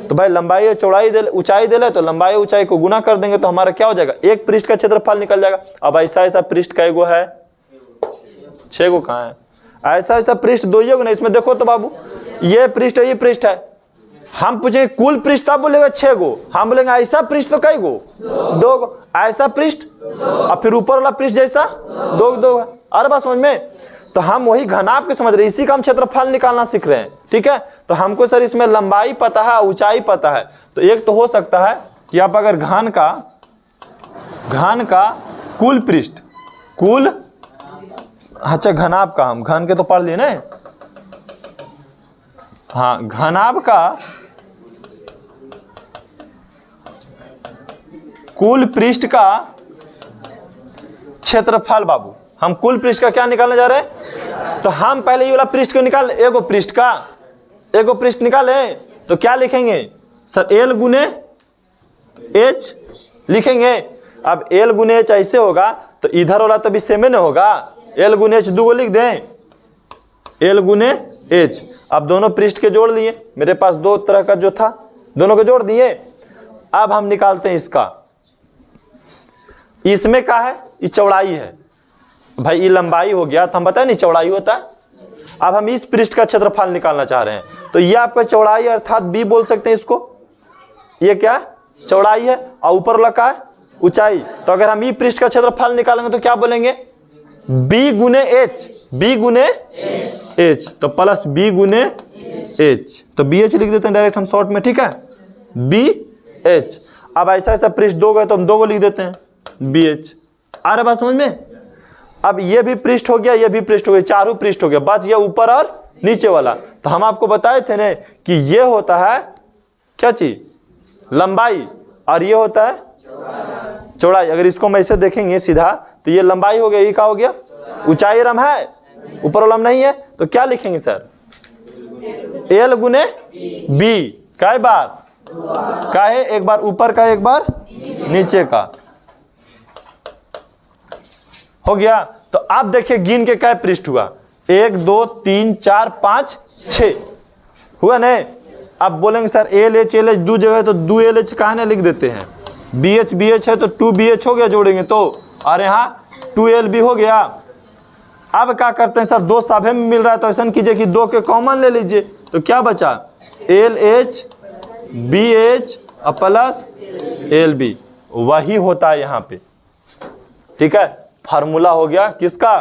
तो भाई लंबाई और चौड़ाई दे, ऊंचाई दे ले तो लंबाई ऊंचाई को गुना कर देंगे तो हमारा क्या हो जाएगा, एक पृष्ठ का क्षेत्रफल निकल जाएगा। अब ऐसा ऐसा पृष्ठ कई गो है, 6 गो कहाँ है, ऐसा ऐसा पृष्ठ 2 गो नहीं। इसमें देखो तो बाबू, ये पृष्ठ है, ये पृष्ठ है। हम पूछेंगे कुल पृष्ठ, आप बोलेगा 6 गो, हम बोलेंगे ऐसा पृष्ठ तो कई गो, 2 गो, ऐसा पृष्ठ और फिर ऊपर वाला पृष्ठ जैसा 2 है। अरे बात समझ में, तो हम वही घनाभ के समझ रहे, इसी का हम क्षेत्रफल निकालना सीख रहे हैं। ठीक है, तो हमको सर इसमें लंबाई पता है, ऊंचाई पता है, तो एक तो हो सकता है कि आप अगर घन का कुल पृष्ठ, कुल, अच्छा घनाभ का, हम घन के तो पढ़ लिए ना, हाँ घनाभ का कुल पृष्ठ का क्षेत्रफल। बाबू हम कुल पृष्ठ का क्या निकालने जा रहे हैं, तो हम पहले ये वाला पृष्ठ को निकाल, एगो पृष्ठ निकाले तो क्या लिखेंगे सर, एल गुने एच लिखेंगे। अब एल गुने एच ऐसे होगा तो इधर वाला तो भी सेम ही ना होगा, एल गुने एच 2 गो लिख दें, एल गुने एच। अब दोनों पृष्ठ के जोड़ लिए, मेरे पास 2 तरह का जो था दोनों को जोड़ दिए। अब हम निकालते हैं इसका, इसमें क्या है, ये चौड़ाई है भाई, ये लंबाई हो गया, तो हम बताए नहीं चौड़ाई होता है। अब हम इस पृष्ठ का क्षेत्रफल निकालना चाह रहे हैं, तो ये आपका चौड़ाई अर्थात बी बोल सकते हैं इसको, ये क्या चौड़ाई है और ऊपर वाला क्या है, ऊंचाई। तो अगर हम ई पृष्ठ का क्षेत्रफल निकालेंगे तो क्या बोलेंगे, बी गुने एच, तो प्लस बी गुने एच, तो बी एच लिख देते हैं डायरेक्ट हम शॉर्ट में। ठीक है, बी एच। अब ऐसा ऐसा पृष्ठ 2 गए तो हम 2 को लिख देते हैं बी एच। आ रहा बात समझ में। अब ये भी पृष्ठ हो गया, ये भी पृष्ठ हो गया, चारों पृष्ठ हो गया, बच गया ऊपर और नीचे वाला। तो हम आपको बताए थे ना कि ये होता है क्या चीज, लंबाई, और ये होता है चौड़ाई। अगर इसको हम ऐसे देखेंगे सीधा तो ये लंबाई हो गया, ये क्या हो गया, ऊंचाई रम है, ऊपर वाला नहीं है, तो क्या लिखेंगे सर, एल गुने बी। काय बार का है, एक बार ऊपर का एक बार नीचे का, हो गया। तो आप देखिए गिन के क्या पृष्ठ हुआ, 1 2 3 4 5 6 हुआ नहीं। अब बोलेंगे सर एल एच 2 जगह तो 2 एल एच कहा लिख देते हैं, बी एच है तो 2 बी एच हो गया जोड़ेंगे तो, और यहाँ 2 एल बी हो गया। अब क्या करते हैं सर, 2 साभे में मिल रहा है तो ऐसा कीजिए कि 2 के कॉमन ले लीजिए, तो क्या बचा, L H B H plus L B, वही होता है यहाँ पे। ठीक है, फार्मूला हो गया किसका,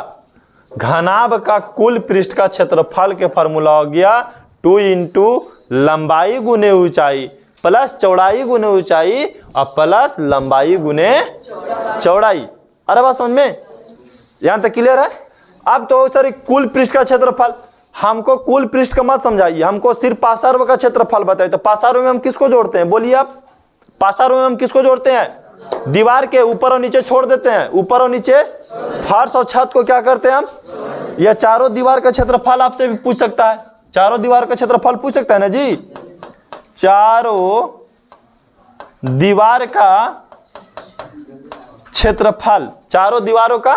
घनाभ का कुल पृष्ठ का क्षेत्रफल के फार्मूला हो गया 2 × लंबाई गुने ऊंचाई प्लस चौड़ाई गुने ऊंचाई और प्लस लंबाई गुने चौड़ाई। अरे बात समझ में, यहां तक क्लियर है। अब तो सर कुल पृष्ठ का क्षेत्रफल, हमको कुल पृष्ठ का मत समझाइए, हमको सिर्फ पार्श्व का क्षेत्रफल बताइए। तो पार्श्व में हम किसको जोड़ते हैं, बोलिए आप, पार्श्व में हम किसको जोड़ते हैं, दीवार के ऊपर और नीचे छोड़ देते हैं, ऊपर और नीचे, फर्श और छत को क्या करते हैं हम, यह चारों दीवार का क्षेत्रफल आपसे भी पूछ सकता है, चारों दीवार का क्षेत्रफल पूछ सकता है ना जी, चारों दीवार का क्षेत्रफल, चारों दीवारों का।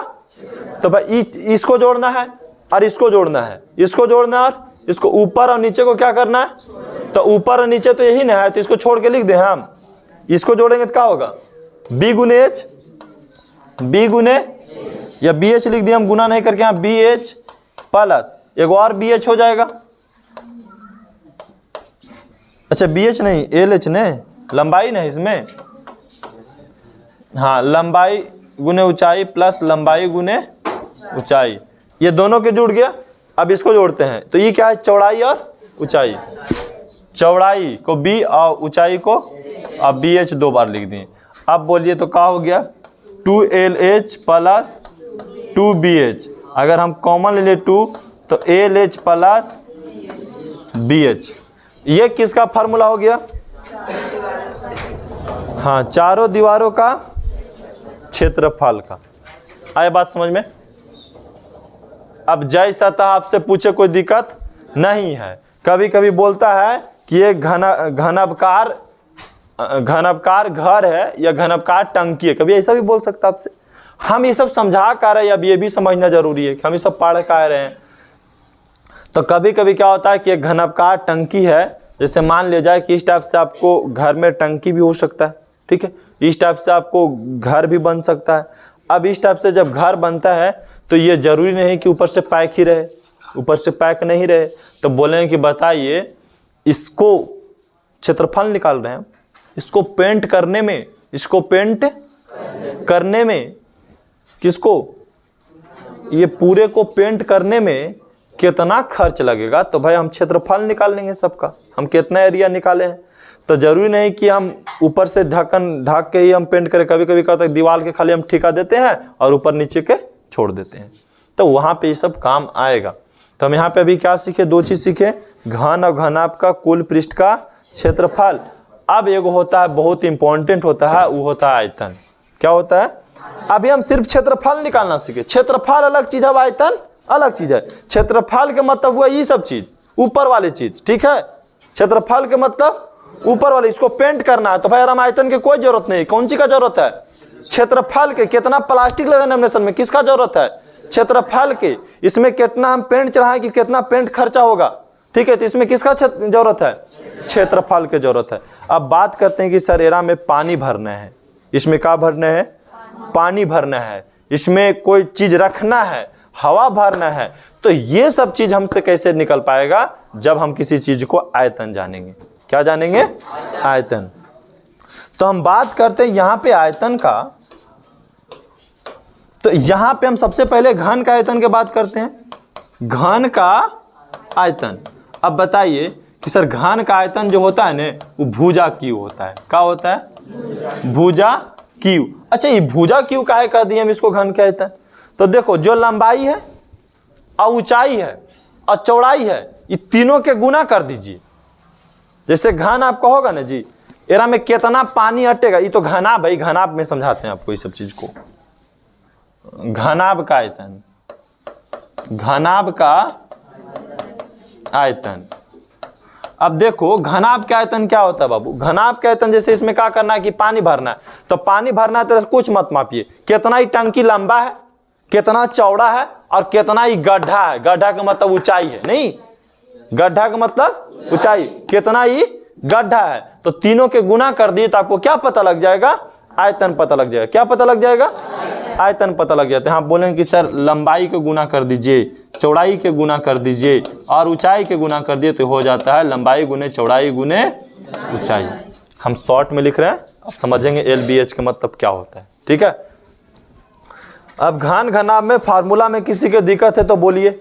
तो भाई इसको जोड़ना है और इसको जोड़ना है, इसको जोड़ना है और इसको, ऊपर और नीचे को क्या करना है, तो ऊपर और नीचे तो यही ना है, तो इसको छोड़ के लिख दे हम, इसको जोड़ेंगे तो क्या होगा, बी गुने एच, बी गुने, या बी एच लिख दिया हम, गुना नहीं करके यहाँ बी एच प्लस एक और बी एच हो जाएगा। अच्छा बी एच नहीं, एल एच ने, लंबाई नहीं इसमें, हाँ लंबाई गुने ऊंचाई प्लस लंबाई गुने ऊंचाई, ये दोनों के जुड़ गया। अब इसको जोड़ते हैं तो ये क्या है, चौड़ाई और ऊंचाई, चौड़ाई को बी और ऊंचाई को अब बी एच 2 बार लिख दिए। अब बोलिए तो क्या हो गया, 2LH प्लस 2BH, अगर हम कॉमन ले ले 2 तो LH प्लस BH, ये किसका फार्मूला हो गया, हाँ चारों दीवारों का क्षेत्रफल का। आए बात समझ में। अब जय सतह आपसे पूछे कोई दिक्कत नहीं है। कभी कभी बोलता है कि ये घनाभकार घनपकार घर है या घनपकार टंकी है, कभी ऐसा भी बोल सकता आपसे। हम ये सब समझा कर रहे हैं, अब ये भी समझना जरूरी है कि हम ये सब पढ़ कर रहे हैं। तो कभी कभी क्या होता है कि एक घनपकार टंकी है, जैसे मान लिया जाए कि इस टाइप से आपको घर में टंकी भी हो सकता है, ठीक है, इस टाइप से आपको घर भी बन सकता है। अब इस टाइप से जब घर बनता है तो ये जरूरी नहीं कि ऊपर से पैक ही रहे, ऊपर से पैक नहीं रहे। तो बोलेंगे कि बताइए, इसको क्षेत्रफल निकाल रहे हैं, इसको पेंट करने में, इसको पेंट करने में किसको, ये पूरे को पेंट करने में कितना खर्च लगेगा। तो भाई हम क्षेत्रफल निकाल लेंगे सबका, हम कितना एरिया निकाले हैं। तो जरूरी नहीं कि हम ऊपर से ढक्कन ढक के ही हम पेंट करें। कभी कभी क्या होता है दीवार के खाली हम ठेका देते हैं और ऊपर नीचे के छोड़ देते हैं, तो वहां पे ये सब काम आएगा। तो हम यहाँ पे अभी क्या सीखे, दो चीज सीखे, घन और घनाभ का कुल पृष्ठ का क्षेत्रफल। अब एक होता है बहुत इंपॉर्टेंट होता है, वो होता है आयतन। क्या होता है, अभी हम सिर्फ क्षेत्रफल निकालना सीखे। क्षेत्रफल अलग चीज है, आयतन अलग चीज है। क्षेत्रफल के मतलब हुआ ये सब चीज, ऊपर वाली चीज, ठीक है। क्षेत्रफल के मतलब ऊपर वाले, इसको पेंट करना है। तो भाई हम आयतन की कोई जरूरत नहीं, कौन सी का जरूरत है, क्षेत्रफल के। कितना प्लास्टिक लगा लेमिनेशन में, किसका जरूरत है, क्षेत्रफल के। इसमें कितना हम पेंट चढ़ाएं कि कितना पेंट खर्चा होगा, ठीक है, तो इसमें किसका जरूरत है, क्षेत्रफल की जरूरत है। अब बात करते हैं कि सर एरा में पानी भरना है, इसमें क्या भरना है, पानी भरना है, इसमें कोई चीज रखना है, हवा भरना है। तो ये सब चीज हमसे कैसे निकल पाएगा, जब हम किसी चीज को आयतन जानेंगे। क्या जानेंगे, आयतन। तो हम बात करते हैं यहां पे आयतन का। तो यहां पे हम सबसे पहले घन का आयतन की बात करते हैं, घन का आयतन। अब बताइए कि सर घन का आयतन जो होता है ना, वो भुजा क्यू होता है। क्या होता है, भुजा क्यू। अच्छा, ये भुजा क्यू काहे कर दिए हम इसको घन का आयतन। तो देखो, जो लंबाई है और ऊंचाई है और चौड़ाई है, ये तीनों के गुना कर दीजिए। जैसे घन आपका होगा ना जी, एरा में कितना पानी हटेगा, ये तो घनाभ है, घनाभ में समझाते हैं आपको ये सब चीज को। घनाभ का आयतन, घनाभ का आयतन। अब देखो घनाभ का आयतन क्या होता है बाबू, घनाभ का आयतन जैसे इसमें क्या करना है कि पानी भरना है। तो पानी भरना है तो कुछ मत मापिए, कितना ही टंकी लंबा है, कितना चौड़ा है और कितना ही गड्ढा है। गड्ढा का मतलब ऊंचाई है, नहीं, गड्ढा का मतलब ऊंचाई, कितना ही गड्ढा है। तो तीनों के गुना कर दिए तो आपको क्या पता लग जाएगा, आयतन पता लग जाएगा। क्या पता लग जाएगा, आयतन पता लग जाता है। हाँ, बोलेंगे कि सर लंबाई के गुना कर दीजिए, चौड़ाई के गुना कर दीजिए और ऊंचाई के गुना कर दिए तो हो जाता है लंबाई गुने चौड़ाई गुने ऊंचाई। हम शॉर्ट में लिख रहे हैं, अब समझेंगे LBH का मतलब क्या होता है, ठीक है। अब घन घनाभ में फार्मूला में किसी को दिक्कत है तो बोलिए।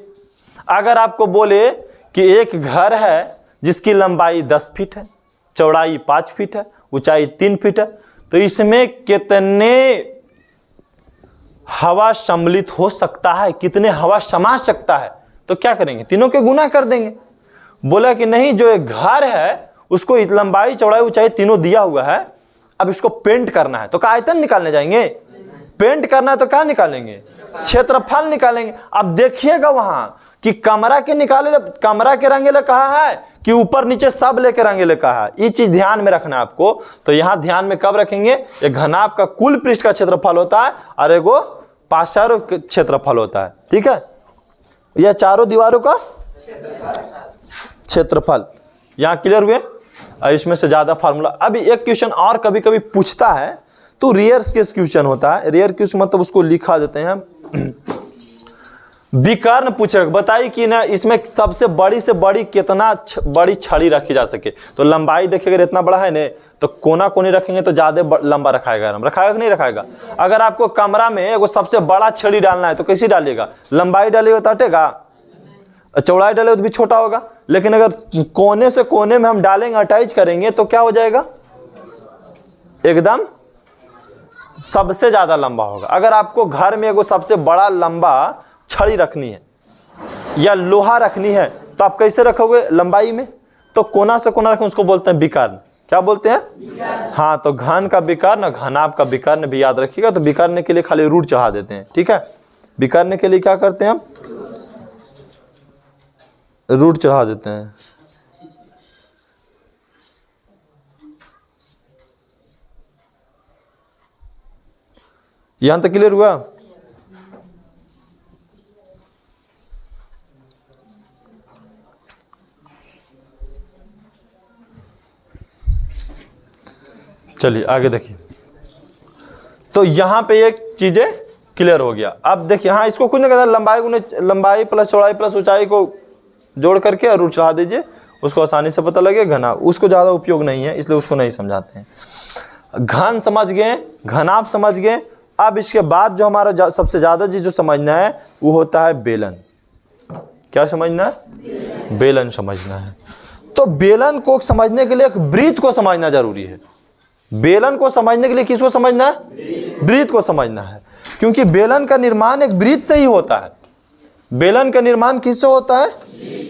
अगर आपको बोले कि एक घर है जिसकी लंबाई 10 फीट है, चौड़ाई 5 फीट है, ऊंचाई 3 फीट है, तो इसमें कितने हवा सम्मिलित हो सकता है, कितने हवा समा सकता है, तो क्या करेंगे, तीनों के गुना कर देंगे। बोला कि नहीं, जो एक घर है उसको लंबाई चौड़ाई ऊंचाई तीनों दिया हुआ है, अब इसको पेंट करना है तो क्या आयतन निकालने जाएंगे, पेंट करना है तो क्या निकालेंगे, क्षेत्रफल निकालेंगे। अब देखिएगा वहां कि कमरा के निकाले, कमरा के रंगेले कहा है कि ऊपर नीचे सब लेके रंगेले कहा है। ये चीज ध्यान में रखना है आपको। तो यहां ध्यान में कब रखेंगे, एक घनाभ का कुल पृष्ठ का क्षेत्रफल होता है और एगो पार्श्व क्षेत्रफल होता है, ठीक है। यह चारों दीवारों का क्षेत्रफल। यहां क्लियर हुए। और इसमें से ज्यादा फार्मूला। अभी एक क्वेश्चन और कभी कभी पूछता है, तो रेयर केस क्वेश्चन होता है। रेयर क्वेश्चन मतलब उसको लिखा देते हैं। विकर्ण पूछेगा, बताइए कि ना इसमें सबसे बड़ी से बड़ी कितना बड़ी छड़ी रखी जा सके। तो लंबाई देखिए, अगर इतना बड़ा है ने तो कोना कोनी रखेंगे तो ज्यादा लंबा रखाएगा, रखाएगा कि नहीं रखाएगा। अगर आपको कमरा में एगो सबसे बड़ा छड़ी डालना है तो कैसी डालिएगा, लंबाई डालिएगा तो अटेगा, चौड़ाई डालेगा तो भी छोटा होगा। लेकिन अगर कोने से कोने में हम डालेंगे, अटैच करेंगे तो क्या हो जाएगा, एकदम सबसे ज्यादा लंबा होगा। अगर आपको घर में एगो सबसे बड़ा लंबा छड़ी रखनी है या लोहा रखनी है तो आप कैसे रखोगे, लंबाई में, तो कोना से कोना रखें, उसको बोलते हैं विकर्ण। क्या बोलते हैं, हाँ। तो घन का विकर्ण, घनाभ का विकर्ण भी याद रखिएगा। तो विकर्ण के लिए खाली रूट चढ़ा देते हैं, ठीक है। विकर्ण के लिए क्या करते हैं हम, रूट चढ़ा देते हैं। यहां तक क्लियर हुआ? चलिए आगे देखिए। तो यहां पे ये चीजें क्लियर हो गया। अब देखिए, हाँ इसको कुछ नहीं कहता, लंबाई प्लस चौड़ाई प्लस ऊंचाई को जोड़ करके और रूट चढ़ा दीजिए, उसको आसानी से पता लगे। घना उसको ज़्यादा उपयोग नहीं है, इसलिए उसको नहीं समझाते हैं। घन समझ गए, घनाभ समझ गए। अब इसके बाद जो हमारा सबसे ज़्यादा चीज जो समझना है वो होता है बेलन। क्या समझना है? बेलन समझना है। तो बेलन को समझने के लिए एक वृत्त को समझना जरूरी है। बेलन को समझने के लिए किसको समझना है? वृत्त को समझना है, क्योंकि बेलन का निर्माण एक वृत्त से ही होता है। बेलन का निर्माण किससे होता है?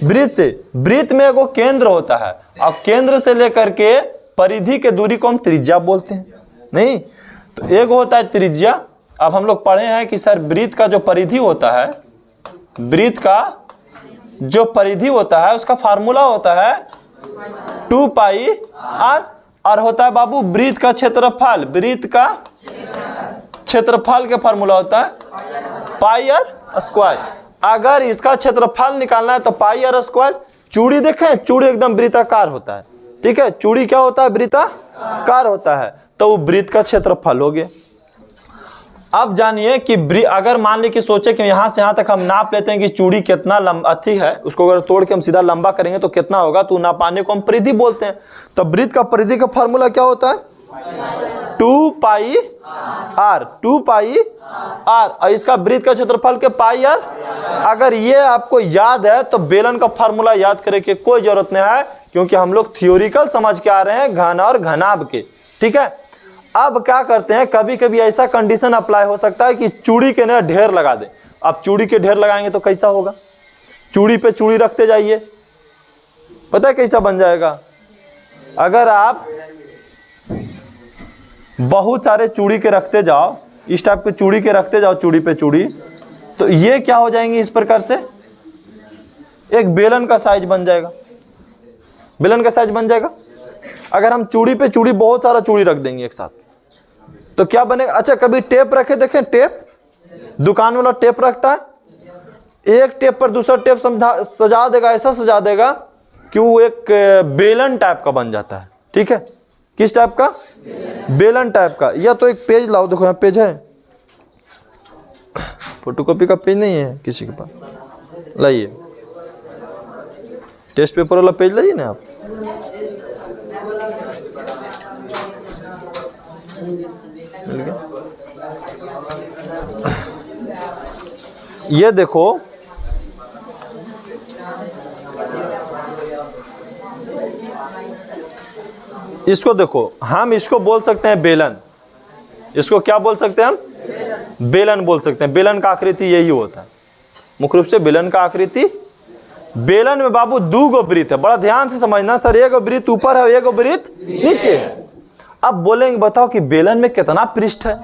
वृत्त से। वृत्त में एगो केंद्र होता है, और केंद्र से लेकर के परिधि के दूरी को हम त्रिज्या बोलते हैं। नहीं तो एक होता है त्रिज्या। अब हम लोग पढ़े हैं कि सर वृत्त का जो परिधि होता है, वृत्त का जो परिधि होता है उसका फार्मूला होता है 2 पाई r, और होता है बाबू वृत्त का क्षेत्रफल। वृत्त का क्षेत्रफल के फार्मूला होता है पाई r स्क्वायर। अगर इसका क्षेत्रफल निकालना है तो पाई r स्क्वायर। चूड़ी देखें, चूड़ी एकदम वृत्ताकार होता है, ठीक है। चूड़ी क्या होता है? वृत्ताकार होता है, तो वो वृत्त का क्षेत्रफल हो गया। अब जानिए कि अगर मान लीजिए कि सोचे कि यहां से यहां तक हम नाप लेते हैं कि चूड़ी कितना लंबा अथी है, उसको अगर तोड़ के हम सीधा लंबा करेंगे तो कितना होगा, तो नापाने को हम परिधि बोलते हैं। तो वृत्त का परिधि का फार्मूला क्या होता है? 2 पाई r, 2 पाई r, और इसका वृत्त का क्षेत्रफल के पाई r। अगर ये आपको याद है तो बेलन का फार्मूला याद करने की कोई जरूरत नहीं है, क्योंकि हम लोग थियोरिकल समझ के आ रहे हैं घन और घनाभ के, ठीक है। अब क्या करते हैं, कभी कभी ऐसा कंडीशन अप्लाई हो सकता है कि चूड़ी के ना ढेर लगा दे। अब चूड़ी के ढेर लगाएंगे तो कैसा होगा? चूड़ी पे चूड़ी रखते जाइए, पता है कैसा बन जाएगा? अगर आप बहुत सारे चूड़ी के रखते जाओ, इस टाइप के चूड़ी के रखते जाओ चूड़ी पे चूड़ी, तो ये क्या हो जाएंगे? इस प्रकार से एक बेलन का साइज बन जाएगा। बेलन का साइज बन जाएगा। अगर हम चूड़ी पे चूड़ी बहुत सारा चूड़ी रख देंगे एक साथ, तो क्या बनेगा? अच्छा कभी टेप रखे देखें, टेप दुकान वाला टेप रखता है, एक टेप पर दूसरा टेप सजा देगा, ऐसा सजा देगा कि वो एक बेलन टाइप का बन जाता है, ठीक है। किस टाइप का? बेलन टाइप का। या तो एक पेज लाओ, देखो यहाँ पेज है, फोटोकॉपी का पेज नहीं है किसी के पास, लाइए टेस्ट पेपर वाला पेज लाइए ना आप। मिल गया? ये देखो, इसको देखो, हम इसको बोल सकते हैं बेलन। इसको क्या बोल सकते हैं हम? बेलन बोल सकते हैं। बेलन का आकृति यही होता है, मुख्य रूप से बेलन का आकृति। बेलन में बाबू 2 गो वृत्त है, बड़ा ध्यान से समझना सर। एक वृत्त ऊपर है, एक वृत्त नीचे है। अब बोलेंगे बताओ कि बेलन में कितना पृष्ठ है,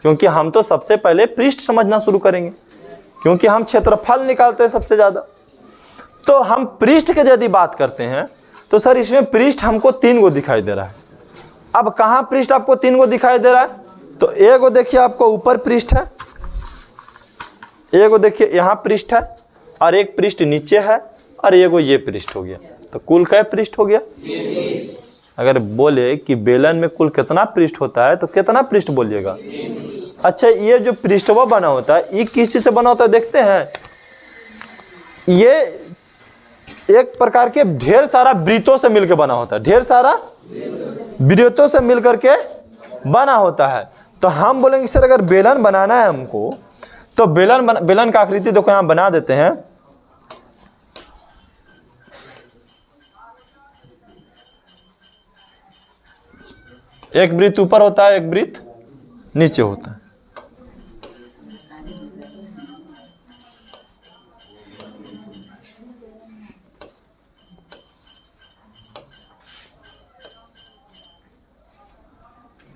क्योंकि हम तो सबसे पहले पृष्ठ समझना शुरू करेंगे, क्योंकि हम क्षेत्रफल निकालते हैं सबसे ज्यादा। तो हम पृष्ठ की यदि बात करते हैं तो सर इसमें पृष्ठ हमको 3 गो दिखाई दे रहा है। अब कहाँ पृष्ठ आपको 3 गो दिखाई दे रहा है? तो एक गो देखिए आपको ऊपर पृष्ठ है, एक गो देखिए यहाँ पृष्ठ है, और एक पृष्ठ नीचे है, और एक गो ये पृष्ठ हो गया। तो कुल कै पृष्ठ हो गया? अगर बोले कि बेलन में कुल कितना पृष्ठ होता है तो कितना पृष्ठ बोलिएगा? अच्छा ये जो पृष्ठवा बना होता है ये किस चीज से बना होता है देखते हैं? ये एक प्रकार के ढेर सारा वृत्तों से मिलकर बना होता है, ढेर सारा वृत्तों से मिलकर के बना होता है। तो हम बोलेंगे सर अगर बेलन बनाना है हमको, तो बेलन का आकृति देखो यहां बना देते हैं। एक वृत्त ऊपर होता है, एक वृत्त नीचे होता है।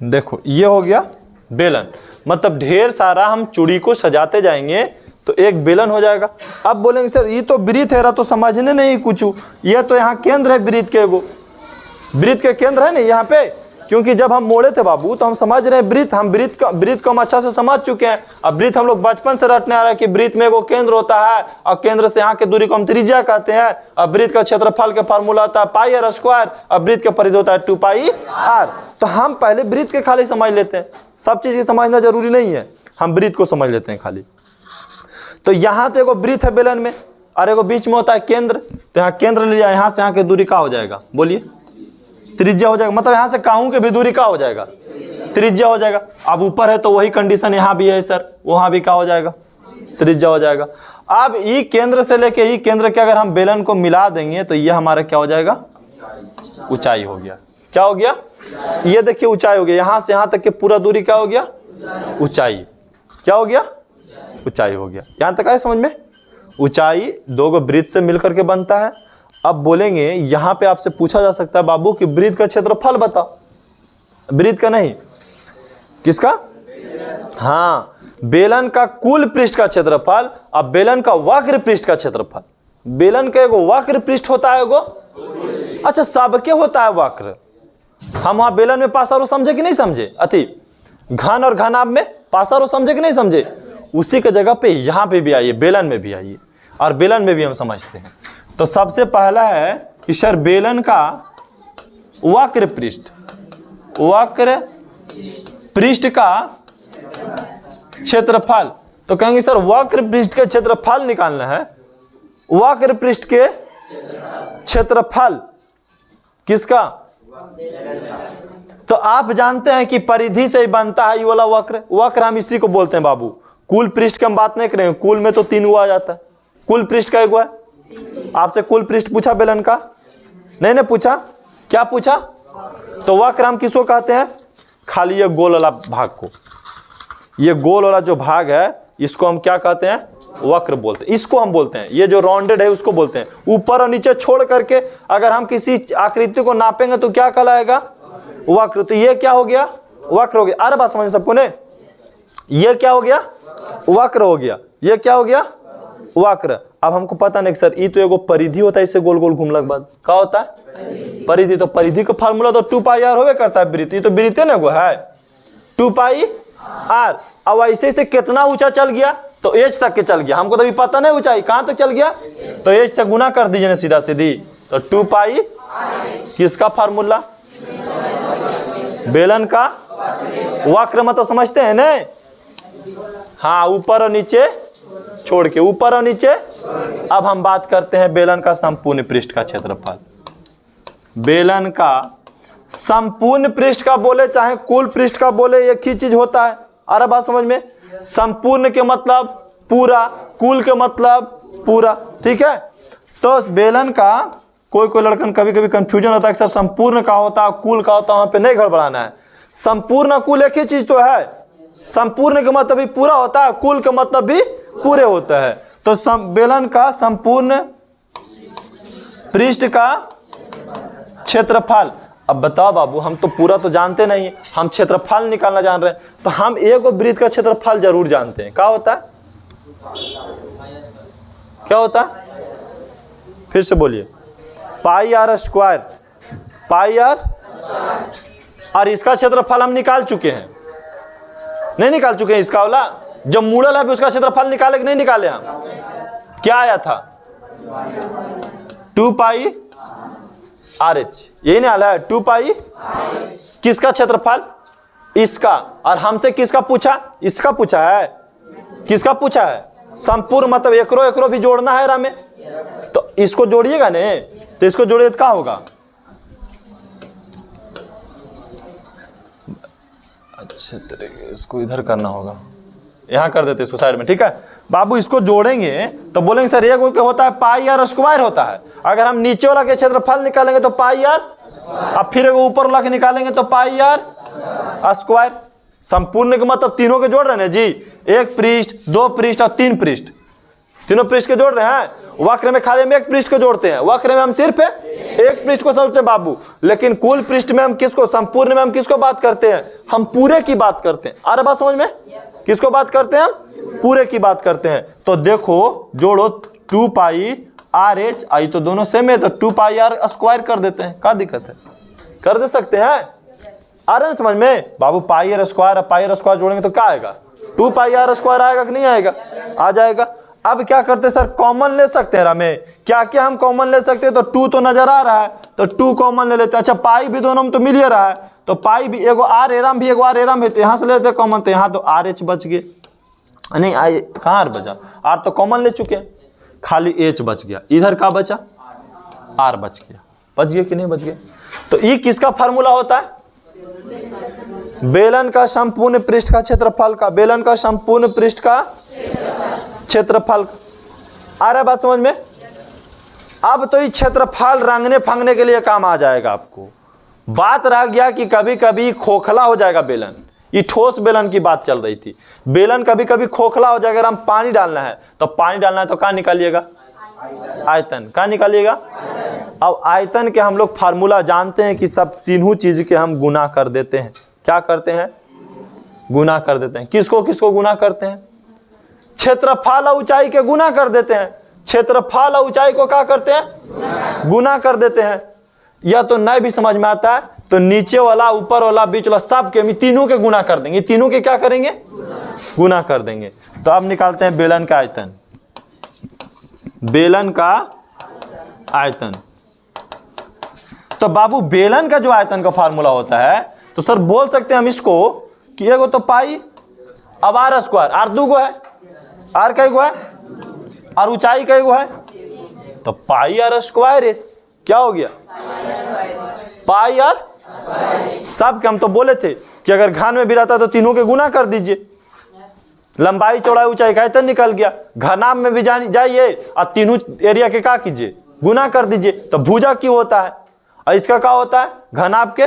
देखो ये हो गया बेलन, मतलब ढेर सारा हम चूड़ी को सजाते जाएंगे तो एक बेलन हो जाएगा। अब बोलेंगे सर ये तो वृत्त है, तो समझने नहीं कुछ, ये तो यहाँ केंद्र है वृत्त के, वृत्त के केंद्र है ना यहाँ पे, क्योंकि जब हम मोड़े थे बाबू तो हम समझ रहे हैं वृत्त, हम वृत्त को हम अच्छा से समझ चुके हैं। अब वृत्त हम लोग बचपन से रटने आ रहा है कि वृत्त में एगो केंद्र होता है और केंद्र से यहाँ की दूरी को हम त्रिज्या कहते हैं। अब वृत्त का क्षेत्रफल का फार्मूला होता है पाई आर स्क्वायर, अब वृत्त का परिधि होता है 2 पाई आर। तो हम पहले वृत्त के खाली समझ लेते हैं, सब चीज की समझना जरूरी नहीं है, हम वृत्त को समझ लेते हैं खाली। तो यहाँ तो एगो वृत्त है बेलन में और एगो बीच में होता है केंद्र, तो यहाँ केंद्र ले जाए, यहाँ से यहाँ की दूरी क्या हो जाएगा बोलिए, त्रिज्या हो जाएगा। मतलब यहाँ से काहू की भी दूरी क्या हो जाएगा, त्रिज्या हो जाएगा। अब ऊपर है तो वही कंडीशन यहाँ भी है सर, वहाँ भी क्या हो जाएगा, त्रिज्या हो जाएगा। अब ई केंद्र से लेके ई केंद्र के अगर हम बेलन को मिला देंगे तो ये हमारा क्या हो जाएगा, ऊंचाई हो गया। क्या हो गया, ये देखिए ऊंचाई हो गया। यहाँ से यहाँ तक की पूरा दूरी क्या हो गया, ऊंचाई। क्या हो गया, ऊंचाई हो गया। यहाँ तक आए समझ में। ऊंचाई दो गो वृत्त से मिलकर के बनता है। अब बोलेंगे यहाँ पे आपसे पूछा जा सकता है बाबू कि वृत्त का क्षेत्रफल बताओ, वृत्त का नहीं, किसका, हाँ बेलन का कुल पृष्ठ का क्षेत्रफल। अब बेलन का वक्र पृष्ठ का क्षेत्रफल, बेलन का एगो वक्र पृष्ठ होता है एगो, अच्छा सबके होता है वक्र। हम वहां बेलन में पासारो समझे कि नहीं समझे, अति घन और घनाभ में पासारो समझे कि नहीं समझे, उसी के जगह पे यहाँ पे भी आइए, बेलन में भी आइए और बेलन में भी हम समझते हैं। तो सबसे पहला है कि सर बेलन का वक्र पृष्ठ, वक्र पृष्ठ का क्षेत्रफल। तो कहेंगे सर वक्र पृष्ठ के क्षेत्रफल निकालना है, वक्र पृष्ठ के क्षेत्रफल किसका, तो आप जानते हैं कि परिधि से ही बनता है ये वाला वक्र। वक्र हम इसी को बोलते हैं बाबू। कुल पृष्ठ की हम बात नहीं करेंगे, कुल में तो 3 हुआ जाता है, कुल पृष्ठ का एक है। आपसे कुल पृष्ठ पूछा बेलन का, नहीं पूछा, क्या पूछा, तो वक्र हम किसको कहते हैं, खाली ये गोल वाला भाग को, ये गोल वाला जो भाग है इसको हम क्या कहते हैं, वक्र बोलते हैं। इसको हम बोलते हैं, ये जो राउंडेड है उसको बोलते हैं। ऊपर और नीचे छोड़ करके अगर हम किसी आकृति को नापेंगे तो क्या कहलाएगा, वक्र। तो ये क्या हो गया, वक्र हो गया। अरे बात समझ सबको ने, ये क्या हो गया, वक्र हो गया। ये क्या हो गया, वक्र। अब हमको पता नहीं सर ये तो एगो परिधि होता है, इससे गोल गोल घूमने के बाद क्या होता है, परिधि। तो परिधि का फार्मूला तो 2 पाई आर होवे करता है, वृत्त तो वृत्त ना वो है 2 पाई आर। अब ऐसे से कितना ऊंचा चल गया, तो एच तक के चल गया। हमको तो अभी पता नहीं ऊंचाई कहां तक चल गया, तो एच से गुना कर दीजिए ना सीधा सीधी, तो 2 पाई किसका फार्मूला, बेलन का वक्र। मतलब समझते हैं ना, हाँ ऊपर और नीचे छोड़ के, ऊपर और नीचे। अब हम बात करते हैं बेलन का संपूर्ण पृष्ठ का क्षेत्रफल। बेलन का संपूर्ण पृष्ठ का बोले चाहे कुल पृष्ठ का बोले एक ही चीज होता है। अरे बात समझ में, संपूर्ण के मतलब पूरा, कुल के मतलब पूरा, ठीक है। तो बेलन का कोई लड़कन कभी कभी कंफ्यूजन होता है कि सर संपूर्ण का होता है कुल का होता है, वहां पे नहीं गड़बड़ाना है। संपूर्ण कुल एक ही चीज तो है, संपूर्ण का मतलब भी पूरा होता है, कुल का मतलब भी पूरे होता है। तो बेलन का संपूर्ण पृष्ठ का क्षेत्रफल। अब बताओ बाबू, हम तो पूरा तो जानते नहीं, हम क्षेत्रफल निकालना जान रहे हैं। तो हम एक वृत्त का क्षेत्रफल जरूर जानते हैं, क्या होता है, क्या होता है, फिर से बोलिए, पाई आर स्क्वायर, पाई आर। और इसका क्षेत्रफल हम निकाल चुके हैं, नहीं निकाल चुके हैं, इसका वाला जो मूड़ल है उसका क्षेत्रफल निकाले कि नहीं निकाले हम, क्या आया था 2 पाई आर एच, यही नहीं आया है 2 पाई। किसका क्षेत्रफल, इसका। और हमसे किसका पूछा, इसका पूछा है, किसका पूछा है, संपूर्ण। मतलब एकरो एकरो भी जोड़ना है रामे, तो इसको जोड़िएगा ने, तो इसको जोड़िए तो क्या होगा, अच्छे तरीके इसको इधर करना होगा, यहां कर देते इसको साइड में, ठीक है बाबू। इसको जोड़ेंगे तो बोलेंगे सर ये कोई होता है पाई आर स्क्वायर होता है। अगर हम नीचे वाला के क्षेत्रफल निकालेंगे तो पाई आर, अब फिर ऊपर वाला के निकालेंगे तो पाई आर स्क्वायर। संपूर्ण के मतलब तीनों के जोड़ रहे हैं जी, एक पृष्ठ, 2 पृष्ठ और 3 पृष्ठ, तीनों पृष्ठ के जोड़ रहे हैं। वक्र में खाली हम एक पृष्ठ को जोड़ते हैं, वक्र में हम सिर्फ एक पृष्ठ को समझते हैं बाबू। लेकिन कुल पृष्ठ में हम किसको, संपूर्ण में हम किसको बात करते हैं, हम पूरे की बात करते हैं। अरे बात समझ में, किसको बात करते हैं, हम पूरे की बात करते हैं। तो देखो जोड़ो 2 पाई आर एच, आई तो दोनों सेम है, तो 2 पाई आर स्क्वायर कर देते हैं, क्या दिक्कत है, कर दे सकते हैं, आ रहा है समझ में बाबू? Pi are square, pi are square जोड़ेंगे तो क्या आएगा? 2 पाई आर स्क्वायर आएगा कि नहीं आएगा? आ जाएगा। अब क्या करते सर, कॉमन ले सकते हैं हमें। क्या क्या हम कॉमन ले सकते हैं? तो 2 तो नजर आ रहा है तो 2 कॉमन ले लेते हैं। अच्छा पाई भी दोनों में तो मिल ही रहा है, तो पाई भी एगो आर एरम भी एगो आर एरम भी, तो यहाँ से लेते कॉमन, तो यहाँ तो आर एच बच गए। नहीं आई कहाँ आर बचा? आर तो कॉमन ले चुके हैं, खाली एच बच गया। इधर का बचा? आर बच गया। बच गया कि नहीं बच गया? तो ये किसका फार्मूला होता है? बेलन का संपूर्ण पृष्ठ का क्षेत्रफल का, बेलन का संपूर्ण पृष्ठ का क्षेत्रफल। आ रहा है बात समझ में? अब तो ये क्षेत्रफल रंगने फंगने के लिए काम आ जाएगा आपको। बात रह गया कि कभी कभी खोखला हो जाएगा बेलन, ये ठोस बेलन की बात चल रही थी। बेलन कभी कभी खोखला हो जाएगा, अगर हम पानी डालना है तो पानी डालना है तो कहाँ निकालिएगा? आयतन। कहाँ निकालिएगा? अब आयतन के हम लोग फार्मूला जानते हैं कि सब तीनों चीज के हम गुना कर देते हैं। क्या करते हैं? गुना कर देते हैं। किसको किसको गुना करते हैं? क्षेत्रफल और ऊंचाई के गुना कर देते हैं। क्षेत्रफल और ऊंचाई को क्या करते हैं? गुना कर देते हैं। या तो नहीं भी समझ में आता है तो नीचे वाला, ऊपर वाला, बीच वाला, सब के तीनों के गुना कर देंगे। तीनों के क्या करेंगे? गुना कर देंगे। तो अब निकालते हैं बेलन का आयतन। बेलन का आयतन। तो बाबू बेलन का जो आयतन का फार्मूला होता है, तो सर बोल सकते हैं हम इसको कि एगो तो पाई, अब आर स्क्वायर, आर 2 गो है, आर का एगो है, और ऊंचाई का एगो है, तो पाई आर स्क्वायर। क्या हो गया? पाई आर। सब के हम तो बोले थे कि अगर घन में भी रहता तो तीनों के गुना कर दीजिए। लंबाई चौड़ाई ऊंचाई का आयतन निकल गया। घनाभ में भी जाइए और तीनों एरिया के क्या कीजिए? गुना कर दीजिए। तो भुजा क्यों होता है? और इसका क्या होता है? घनाभ के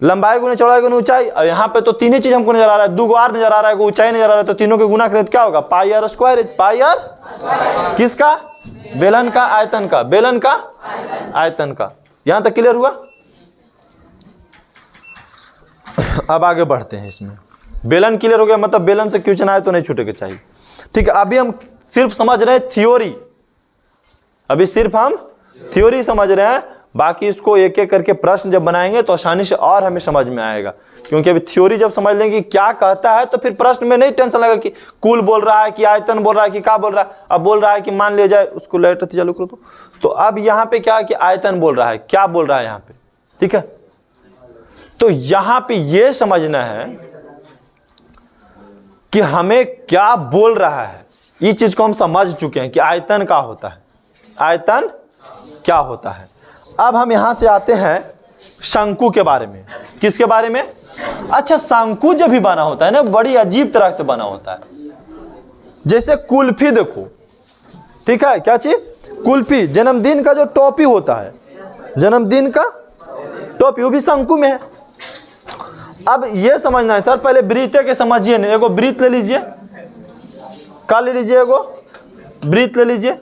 लंबाई गुना चौड़ाई गुना ऊंचाई। और यहाँ पे तो तीन ही चीज हमको नजर आ रहा है, 2 गो आर नजर आ रहा है, ऊंचाई नजर आ रहा है, तो तीनों के गुना करें तो क्या होगा? पाई आर स्क्वायर। पाई आर किसका? बेलन का आयतन का। बेलन का आयतन का। यहां तक क्लियर हुआ? अब आगे बढ़ते हैं। इसमें बेलन क्लियर हो गया, मतलब बेलन से क्वेश्चन आए तो नहीं छूटेगा चाहिए। ठीक है, अभी हम सिर्फ समझ रहे हैं थ्योरी। अभी सिर्फ हम थ्योरी समझ रहे हैं, बाकी इसको एक एक करके प्रश्न जब बनाएंगे तो आसानी से और हमें समझ में आएगा। क्योंकि अभी थ्योरी जब समझ लेंगे क्या कहता है तो फिर प्रश्न में नहीं टेंशन लगा कि कुल बोल रहा है कि आयतन बोल रहा है कि क्या बोल रहा है। अब बोल रहा है कि मान लिया जाए, उसको लेटर चालू करो तो अब यहाँ पे क्या है कि आयतन बोल रहा है, क्या बोल रहा है यहाँ पे? ठीक है, तो यहाँ पे ये समझना है कि हमें क्या बोल रहा है। ये चीज को हम समझ चुके हैं कि आयतन क्या होता है, आयतन क्या होता है। अब हम यहां से आते हैं शंकु के बारे में। किसके बारे में? अच्छा, शंकु जब भी बना होता है ना, बड़ी अजीब तरह से बना होता है। जैसे कुल्फी देखो, ठीक है, क्या चीज? कुल्फी। जन्मदिन का जो टॉफी होता है, जन्मदिन का टॉफी, वो भी शंकु में है। अब ये समझना है सर, पहले वृत्त के समझिए ना। एगो वृत्त ले लीजिए, क्या ले लीजिए? एगो वृत्त ले लीजिए।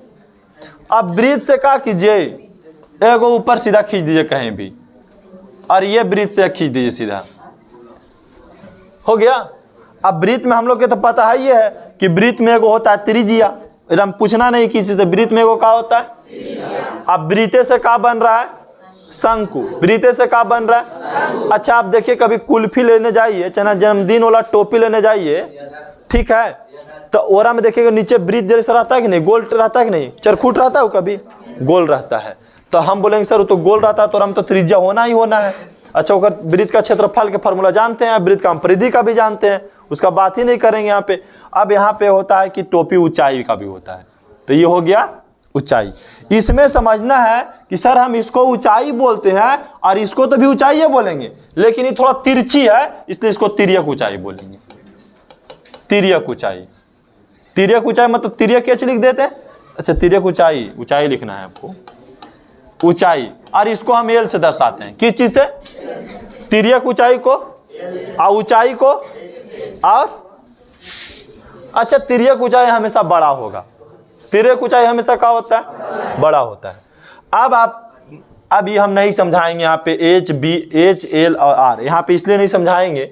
अब वृत्त से क्या कीजिए? एगो ऊपर सीधा खींच दीजिए कहीं भी, और ये वृत्त से खींच दीजिए सीधा, हो गया। अब वृत्त में हम लोग के तो पता है ये है कि वृत्त में एगो होता है त्रिज्या। हम पूछना नहीं किसी से, वृत्त में एगो क्या होता है। अब वृत्त से क्या बन रहा है? शंकु। वृत्त से क्या बन रहा है? अच्छा, आप देखिए कभी कुल्फी लेने जाइए, चाहे जन्मदिन वाला टोपी लेने जाइए, ठीक है, तो ओरा में देखिएगा नीचे वृत्त जैसा रहता है कि नहीं, गोल रहता है कि नहीं, चरखूट रहता है, वो कभी गोल रहता है। तो हम बोलेंगे सर वो तो गोल रहता है तो हम तो त्रिज्या होना ही होना है। अच्छा, वो वृत्त का क्षेत्रफल के फॉर्मूला जानते हैं, वृत्त का हम परिधि का भी जानते हैं, उसका बात ही नहीं करेंगे यहाँ पे। अब यहाँ पे होता है कि टोपी ऊंचाई का भी होता है, तो ये हो गया ऊंचाई। इसमें समझना है कि सर हम इसको ऊंचाई बोलते हैं और इसको तो भी ऊंचाई बोलेंगे, लेकिन ये थोड़ा तिरछी है इसलिए इसको तिर्यक ऊंचाई बोलेंगे। तिर्यक ऊंचाई, तिर्यक ऊंचाई मतलब तिर्यक एच लिख देते हैं। अच्छा, तिर्यक ऊंचाई, ऊंचाई लिखना है आपको, ऊंचाई, और इसको हम एल से दर्शाते हैं। किस चीज से? तिर्यक ऊंचाई को और ऊंचाई को। और अच्छा, तिर्यक ऊंचाई हमेशा बड़ा होगा, तिर्यक ऊंचाई हमेशा क्या होता है? बड़ा होता है। अब ये हम नहीं समझाएंगे यहाँ पे एच, बी, एच, एल और आर, यहाँ पे इसलिए नहीं समझाएंगे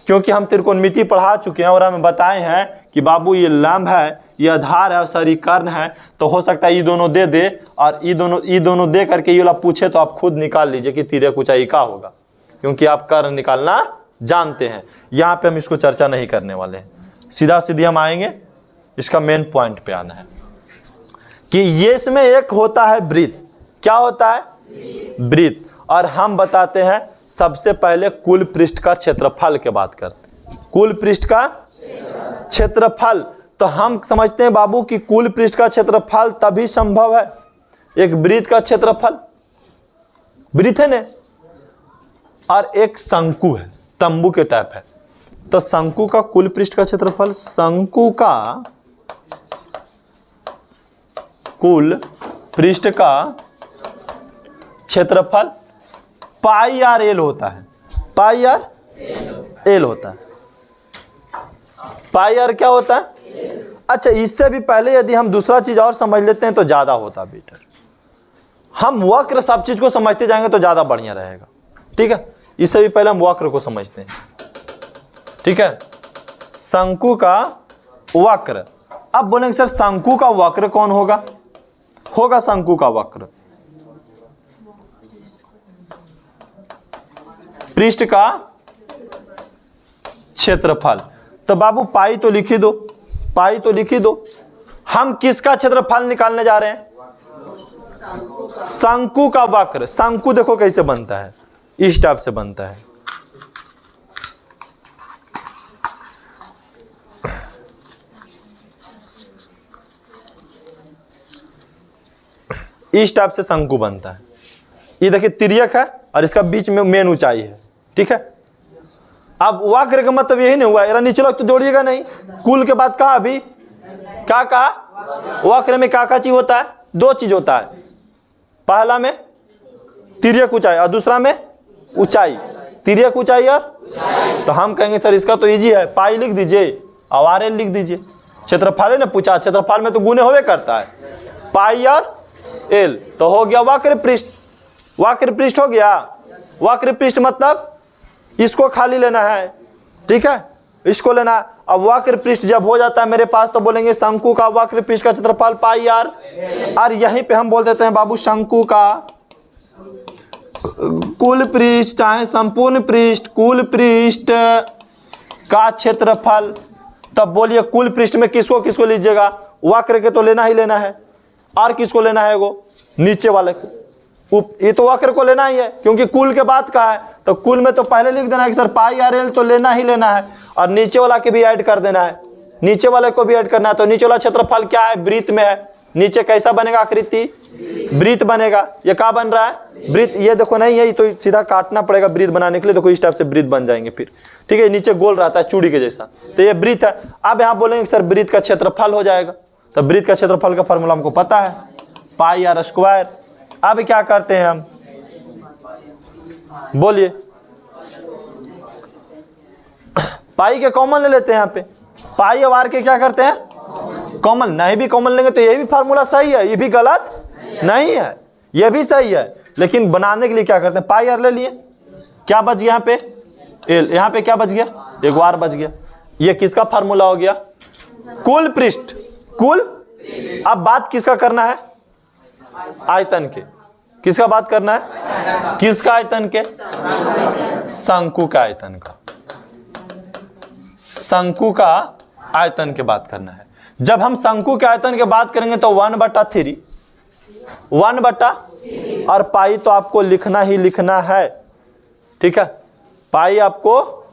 क्योंकि हम त्रिकोणमिति पढ़ा चुके हैं और हमें बताए हैं कि बाबू ये लंब है, ये आधार है और सर ये कर्ण है। तो हो सकता है ये दोनों दे दे और ये दोनों दे करके ये वाला पूछे तो आप खुद निकाल लीजिए कि तिर्यक ऊंचाई का होगा। क्योंकि आप कर्ण निकालना जानते हैं। यहाँ पे हम इसको चर्चा नहीं करने वाले हैं, सीधा सीधी हम आएंगे इसका मेन पॉइंट पे आना है कि ये इसमें एक होता है वृत्त। क्या होता है? वृत्त। और हम बताते हैं सबसे पहले कुल पृष्ठ का क्षेत्रफल के बात करते हैं। कुल पृष्ठ का क्षेत्रफल, तो हम समझते हैं बाबू कि कुल पृष्ठ का क्षेत्रफल तभी संभव है एक वृत्त का क्षेत्रफल, वृत्त है ना, और एक शंकु है, तंबू के टाइप है। तो शंकु का कुल पृष्ठ का क्षेत्रफल, शंकु का कुल पृष्ठ का क्षेत्रफल पाई आर एल होता है। पाई आर एल होता है। पाई आर क्या होता है? अच्छा, इससे भी पहले यदि हम दूसरा चीज और समझ लेते हैं तो ज्यादा होता बेटर। हम वक्र सब चीज को समझते जाएंगे तो ज्यादा बढ़िया रहेगा। ठीक है, इससे भी पहले हम वक्र को समझते हैं। ठीक है, शंकु का वक्र। अब बोलेंगे सर शंकु का वक्र कौन होगा? होगा शंकु का वक्र पृष्ठ का क्षेत्रफल। तो बाबू पाई तो लिखी दो, पाई तो लिखी दो। हम किसका क्षेत्रफल निकालने जा रहे हैं? शंकु का वक्र। शंकु देखो कैसे बनता है, इस टाइप से बनता है। इस टाइप से शंकु बनता है। ये देखिए तिर्यक है और इसका बीच में मेन ऊंचाई है। ठीक है, अब वक्र का मतलब यही नहीं हुआ, नीचे लोग तो जोड़िएगा नहीं। कुल के बाद कहा अभी, क्या कहा? वक्र में क्या चीज होता है? दो चीज होता है। पहला में तिर्यक ऊंचाई और दूसरा में ऊंचाई। तिर्यक ऊंचाई और तो हम कहेंगे सर इसका तो इजी है, पाई लिख दीजिए और आर एल लिख दीजिए। क्षेत्रफल है ना पूछा, क्षेत्रफल में तो गुने होवे करता है। पाई और एल तो हो गया वक्र पृष्ठ। वक्र पृष्ठ हो गया। वक्र पृष्ठ मतलब इसको खाली लेना है। ठीक है, इसको लेना। अब वक्र पृष्ठ जब हो जाता है मेरे पास तो बोलेंगे शंकु का वक्र पृष्ठ का क्षेत्रफल पाई आर। और यहीं पे हम बोल देते हैं बाबू शंकु का कुल पृष्ठ चाहे संपूर्ण पृष्ठ, कुल पृष्ठ का क्षेत्रफल। तब बोलिए कुल पृष्ठ में किसको किसको लीजिएगा? वक्र के तो लेना ही लेना है। और किसको लेना है? वो नीचे वाले को। ये तो वक्र को लेना ही है क्योंकि कुल के बाद का है। तो कुल में तो पहले लिख देना है कि सर पाई आर एल तो लेना ही लेना है और नीचे वाला के भी ऐड कर देना है। नीचे वाले को भी ऐड करना है। तो नीचे वाला क्षेत्रफल क्या है? वृत्त में है। नीचे कैसा बनेगा आकृति? वृत्त बनेगा। ये क्या बन रहा है? वृत्त। ये देखो नहीं है, तो सीधा काटना पड़ेगा वृत्त बनाने के लिए। देखो इस टाइप से वृत्त बन जाएंगे फिर। ठीक है, नीचे गोल रहता है चूड़ी के जैसा, तो ये वृत्त है। अब यहाँ बोलेंगे सर वृत्त का क्षेत्रफल हो जाएगा। तो वृत्त का क्षेत्रफल का फॉर्मूला हमको पता है, पाई आर स्क्वायर। अब क्या करते हैं हम? बोलिए, पाई के कॉमन ले लेते हैं। यहाँ पे पाई और आर के क्या करते हैं? कॉमन। नहीं भी कॉमन लेंगे तो ये भी फार्मूला सही है, ये भी गलत नहीं है, ये भी सही है। लेकिन बनाने के लिए क्या करते हैं? पाई आर ले लिए, क्या बच गया यहाँ पे? एल। यहाँ पे क्या बच गया? एक आर बच गया। ये किसका फार्मूला हो गया? कुल पृष्ठ। कुल। अब बात किसका करना है? आयतन के। किसका बात करना है? किसका आयतन के? शंकु का आयतन का। शंकु का आयतन के बात करना है। जब हम शंकु के आयतन के बात करेंगे तो 1/3 और पाई तो आपको लिखना ही लिखना है। ठीक है, पाई आपको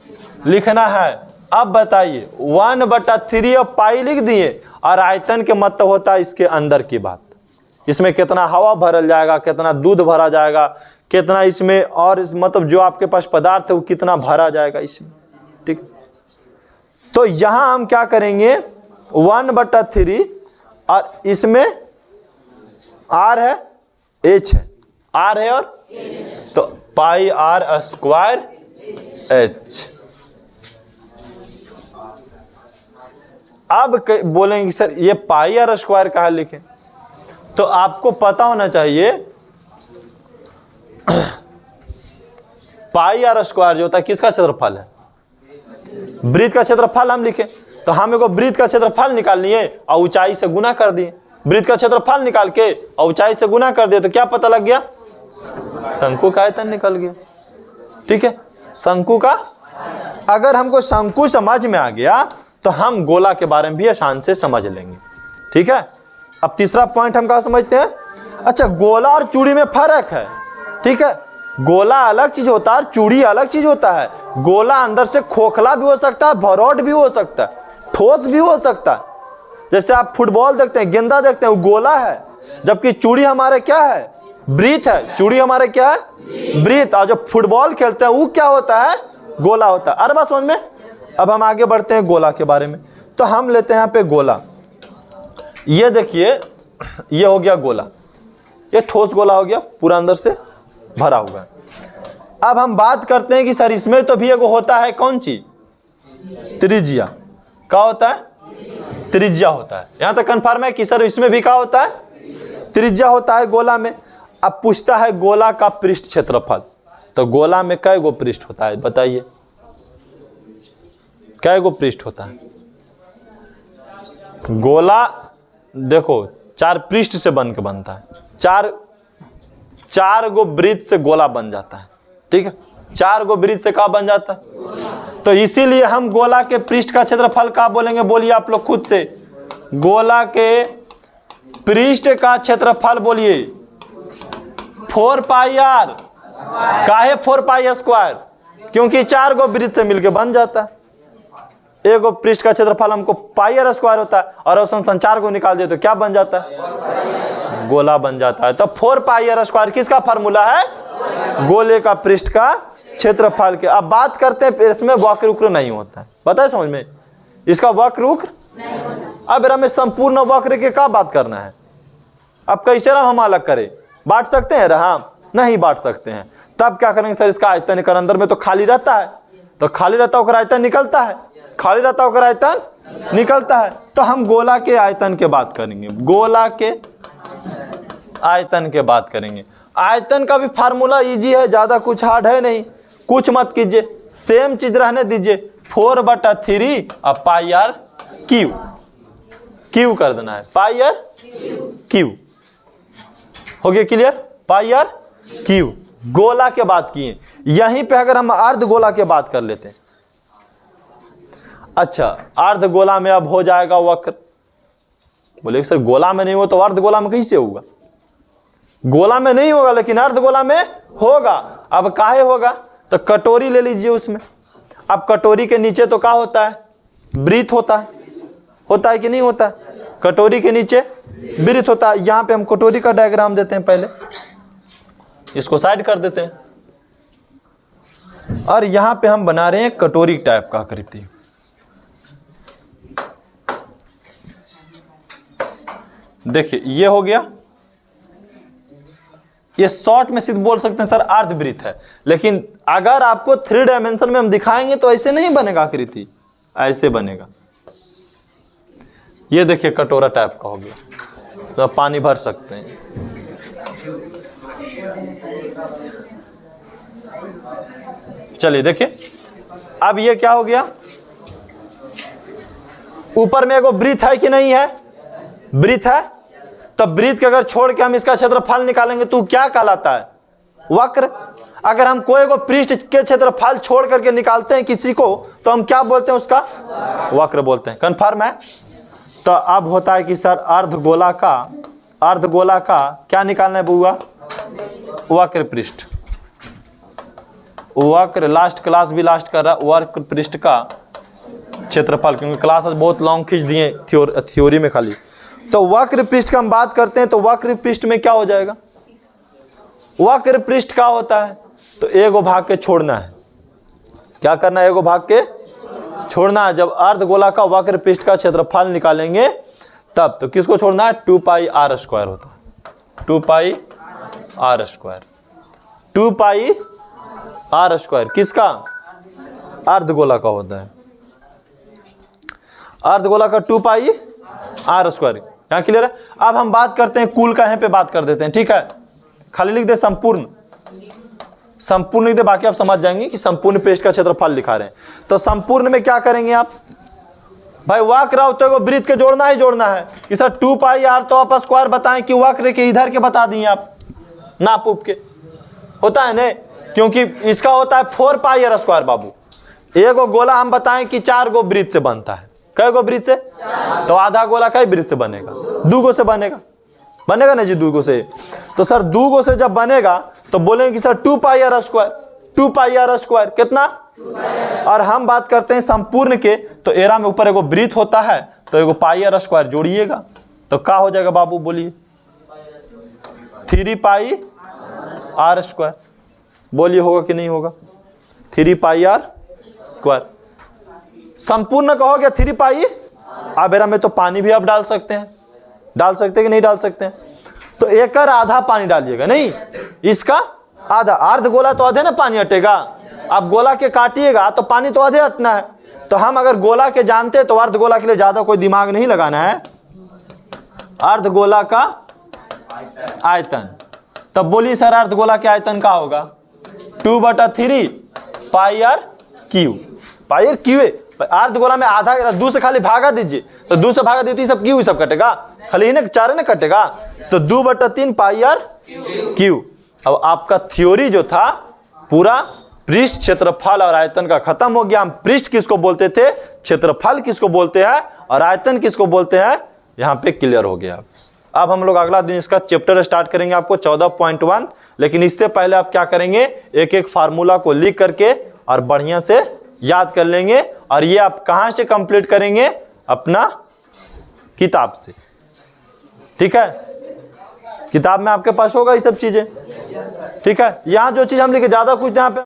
लिखना है। अब बताइए 1/3 और पाई लिख दिए और आयतन के मतलब होता है इसके अंदर की बात। इसमें कितना हवा भरल जाएगा, कितना दूध भरा जाएगा, कितना इसमें और मतलब जो आपके पास पदार्थ है वो कितना भरा जाएगा इसमें। ठीक, तो यहां हम क्या करेंगे? 1/3 और इसमें आर है, एच है, आर है और तो पाई आर स्क्वायर एच। अब बोलेंगे सर ये पाई आर स्क्वायर कहाँ लिखें? तो आपको पता होना चाहिए पाई आर स्क्वायर जो होता है किसका क्षेत्रफल है? वृत्त का क्षेत्रफल हम लिखें तो हम को वृत्त का क्षेत्रफल निकाल लिए और ऊंचाई से गुना कर दिए। वृत्त का क्षेत्रफल निकाल के और ऊंचाई से गुना कर दिए तो क्या पता लग गया? शंकु का आयतन निकल गया। ठीक है, शंकु का। अगर हमको शंकु समझ में आ गया तो हम गोला के बारे में भी आसान से समझ लेंगे। ठीक है, अब तीसरा पॉइंट हम कहाँ समझते हैं। अच्छा, गोला और चूड़ी में फर्क है। ठीक है, गोला अलग चीज होता है, चूड़ी अलग चीज होता है। गोला अंदर से खोखला भी हो सकता है, भरौट भी हो सकता है, ठोस भी हो सकता है। जैसे आप फुटबॉल देखते हैं, गेंदा देखते हैं, वो गोला है, जबकि चूड़ी हमारे क्या है, ब्रीथ है। चूड़ी हमारे क्या है, ब्रीथ। और जो फुटबॉल खेलते हैं वो क्या होता है, गोला होता है। अरे बात समझ में। अब हम आगे बढ़ते हैं गोला के बारे में। तो हम लेते हैं यहाँ पे गोला। ये देखिए, ये हो गया गोला, ये ठोस गोला हो गया, पूरा अंदर से भरा हुआ है। अब हम बात करते हैं कि सर इसमें तो भी एगो होता है, कौन चीज, त्रिज्या। क्या होता है, त्रिज्या होता है। यहां तक कंफर्म है कि सर इसमें भी क्या होता है, त्रिज्या होता है गोला में। अब पूछता है गोला का पृष्ठ क्षेत्रफल। तो गोला में कै गो पृष्ठ होता है, बताइए कै गो पृष्ठ होता है। गोला देखो 4 पृष्ठ से बन के बनता है, 4 गो वृत्त से गोला बन जाता है। ठीक है, 4 गो वृत्त से क्या बन जाता है। तो इसीलिए हम गोला के पृष्ठ का क्षेत्रफल क्या बोलेंगे, बोलिए आप लोग खुद से। गोला के पृष्ठ का क्षेत्रफल बोलिए 4 पाई आर। काहे 4 पाई स्क्वायर, क्योंकि 4 गो वृत्त से मिलके बन जाता है। एक गो पृष्ठ का क्षेत्रफल हमको पाई आर स्क्वायर होता है, और उसमें 4 को निकाल दिए तो क्या बन जाता है, गोला बन जाता है। तो 4 पाई आर स्क्वायर किसका फार्मूला है, गोले का पृष्ठ का क्षेत्रफल के। अब बात करते हैं इसमें वक्र उक्र नहीं होता है, बताए समझ में, इसका वक्र उक्र। अब हमें संपूर्ण वक्र के क्या बात करना है। अब कैसे हम अलग करें, बांट सकते हैं हम, नहीं बांट सकते हैं। तब क्या करेंगे सर, इसका आयतन कर, अंदर में तो खाली रहता है, तो खाली रहता है आयतन निकलता है, खाली रहता है आयतन निकलता है। तो हम गोला के आयतन के बात करेंगे, गोला के आयतन के बात करेंगे। आयतन का भी फार्मूला इजी है, ज्यादा कुछ हार्ड है नहीं। कुछ मत कीजिए, सेम चीज रहने दीजिए, 4/3 और पाई आर क्यू, क्यू कर देना है, पाई आर क्यू। हो गया क्लियर, पाई आर क्यू। गोला के बात किए। यहीं पे अगर हम अर्ध गोला के बात कर लेते हैं। अच्छा, अर्ध गोला में अब हो जाएगा वक्र। बोले सर गोला में नहीं हो तो अर्ध गोला में कैसे होगा, गोला में नहीं होगा लेकिन अर्ध गोला में होगा। अब काहे होगा, तो कटोरी ले लीजिए उसमें। अब कटोरी के नीचे तो क्या होता है, वृत्त होता है कि नहीं होता है, कटोरी के नीचे वृत्त होता है। यहां पे हम कटोरी का डायग्राम देते हैं, पहले इसको साइड कर देते हैं, और यहां पे हम बना रहे हैं कटोरी टाइप का आकृति। देखिए ये हो गया, ये शॉर्ट में सिर्फ बोल सकते हैं सर अर्धवृत्त है, लेकिन अगर आपको 3 डायमेंशन में हम दिखाएंगे तो ऐसे नहीं बनेगा आकृति, ऐसे बनेगा। ये देखिए कटोरा टाइप का हो गया, तो आप पानी भर सकते हैं। चलिए देखिए, अब ये क्या हो गया, ऊपर में एगो वृत्त है कि नहीं है, वृत्त है। तो वृत्त के अगर छोड़ के हम इसका क्षेत्रफल निकालेंगे तो क्या कहलाता है, वक्र। अगर हम कोई को पृष्ठ के क्षेत्रफल छोड़ करके निकालते हैं किसी को, तो हम क्या बोलते हैं, उसका वक्र बोलते हैं। कंफर्म है। तो अब होता है कि सर अर्धगोला का क्या निकालना है बुआ, वक्र पृष्ठ। वक्र, लास्ट क्लास भी लास्ट कर रहा, वक्र पृष्ठ का क्षेत्रफल, क्योंकि क्लास बहुत लॉन्ग खींच दिए थ्योरी में खाली। तो वक्र पृष्ठ का हम बात करते हैं, तो वक्र पृष्ठ में क्या हो जाएगा, वक्र पृष्ठ क्या होता है, तो एगो भाग के छोड़ना है। क्या करना है, एगो भाग के छोड़ना है। जब अर्धगोला का वक्र पृष्ठ का क्षेत्रफल निकालेंगे तब तो किसको छोड़ना है, 2 पाई आर स्क्वायर होता है, 2 pi are square, 2 pi are square किसका, अर्धगोला का होता है। अर्धगोला का 2 पाई आर स्क्वायर, यहाँ क्लियर है। अब हम बात करते हैं कुल का, यहाँ पे बात कर देते हैं, ठीक है। खाली लिख दे संपूर्ण, संपूर्ण लिख दे, बाकी आप समझ जाएंगे कि संपूर्ण पृष्ठ का क्षेत्रफल लिखा रहे हैं। तो संपूर्ण में क्या करेंगे आप, भाई वक्र होते को वृत्त के जोड़ना ही जोड़ना है कि सर 2 पाई आर, तो आप स्क्वायर बताएं कि वक्र के इधर के बता दिए आप, नाप उप के होता है नहीं, क्योंकि इसका होता है 4 पाई आर स्क्वायर बाबू। एक गोला हम बताएं कि 4 गो वृत्त से बनता है। कई गो वृत्त से? तो आधा गोला कई वृत्त से बनेगा? 2 गो से बनेगा। बनेगा ना जी 2 गो से। तो सर 2 गो से जब बनेगा तो बोलेंगे कि sir 2 pi are square. 2 pi are square कितना? और हम बात करते हैं संपूर्ण के, तो एरा में ऊपर एगो वृत्त होता है तो एगो पाई आर स्क्वायर जोड़िएगा तो क्या हो जाएगा बाबू बोलिए? 3 पाई आर स्क्वायर। बोलिए होगा कि नहीं होगा? 3 पाई आर स्क्वायर। संपूर्ण कहोगे 3 पाई। अब एरा में तो पानी भी आप डाल सकते हैं, डाल सकते हैं कि नहीं डाल सकते हैं? तो एक आधा पानी डालिएगा, नहीं इसका आधा। अर्ध गोला तो आधे ना पानी हटेगा। आप गोला के काटिएगा तो पानी तो आधे हटना है। तो हम अगर गोला के जानते तो अर्ध गोला के लिए ज्यादा कोई दिमाग नहीं लगाना है। अर्ध गोला का आयतन, तब बोलिए सर अर्ध गोला के आयतन का होगा 2/3 pi r cube. Pi r cube. अर्ध गोला में आधा 2 से खाली भागा दीजिए, तो 2 से भागा दीजिए सब क्यू सब कटेगा, खाली इन्हें 4 ने कटेगा। तो 2/3 पाई आर क्यू। अब आपका थ्योरी जो था पूरा पृष्ठ क्षेत्रफल और आयतन का खत्म हो गया। हम पृष्ठ किसको बोलते थे, क्षेत्रफल किसको बोलते हैं और आयतन किसको बोलते हैं, यहाँ पे क्लियर हो गया। अब हम लोग अगला दिन इसका चैप्टर स्टार्ट करेंगे आपको 14.1। लेकिन इससे पहले आप क्या करेंगे, एक एक फार्मूला को लिख करके और बढ़िया से याद कर लेंगे। और ये आप कहाँ से कंप्लीट करेंगे, अपना किताब से। ठीक है, किताब में आपके पास होगा ये सब चीजें। ठीक है, यहाँ जो चीज हम लिखे ज्यादा कुछ यहाँ पे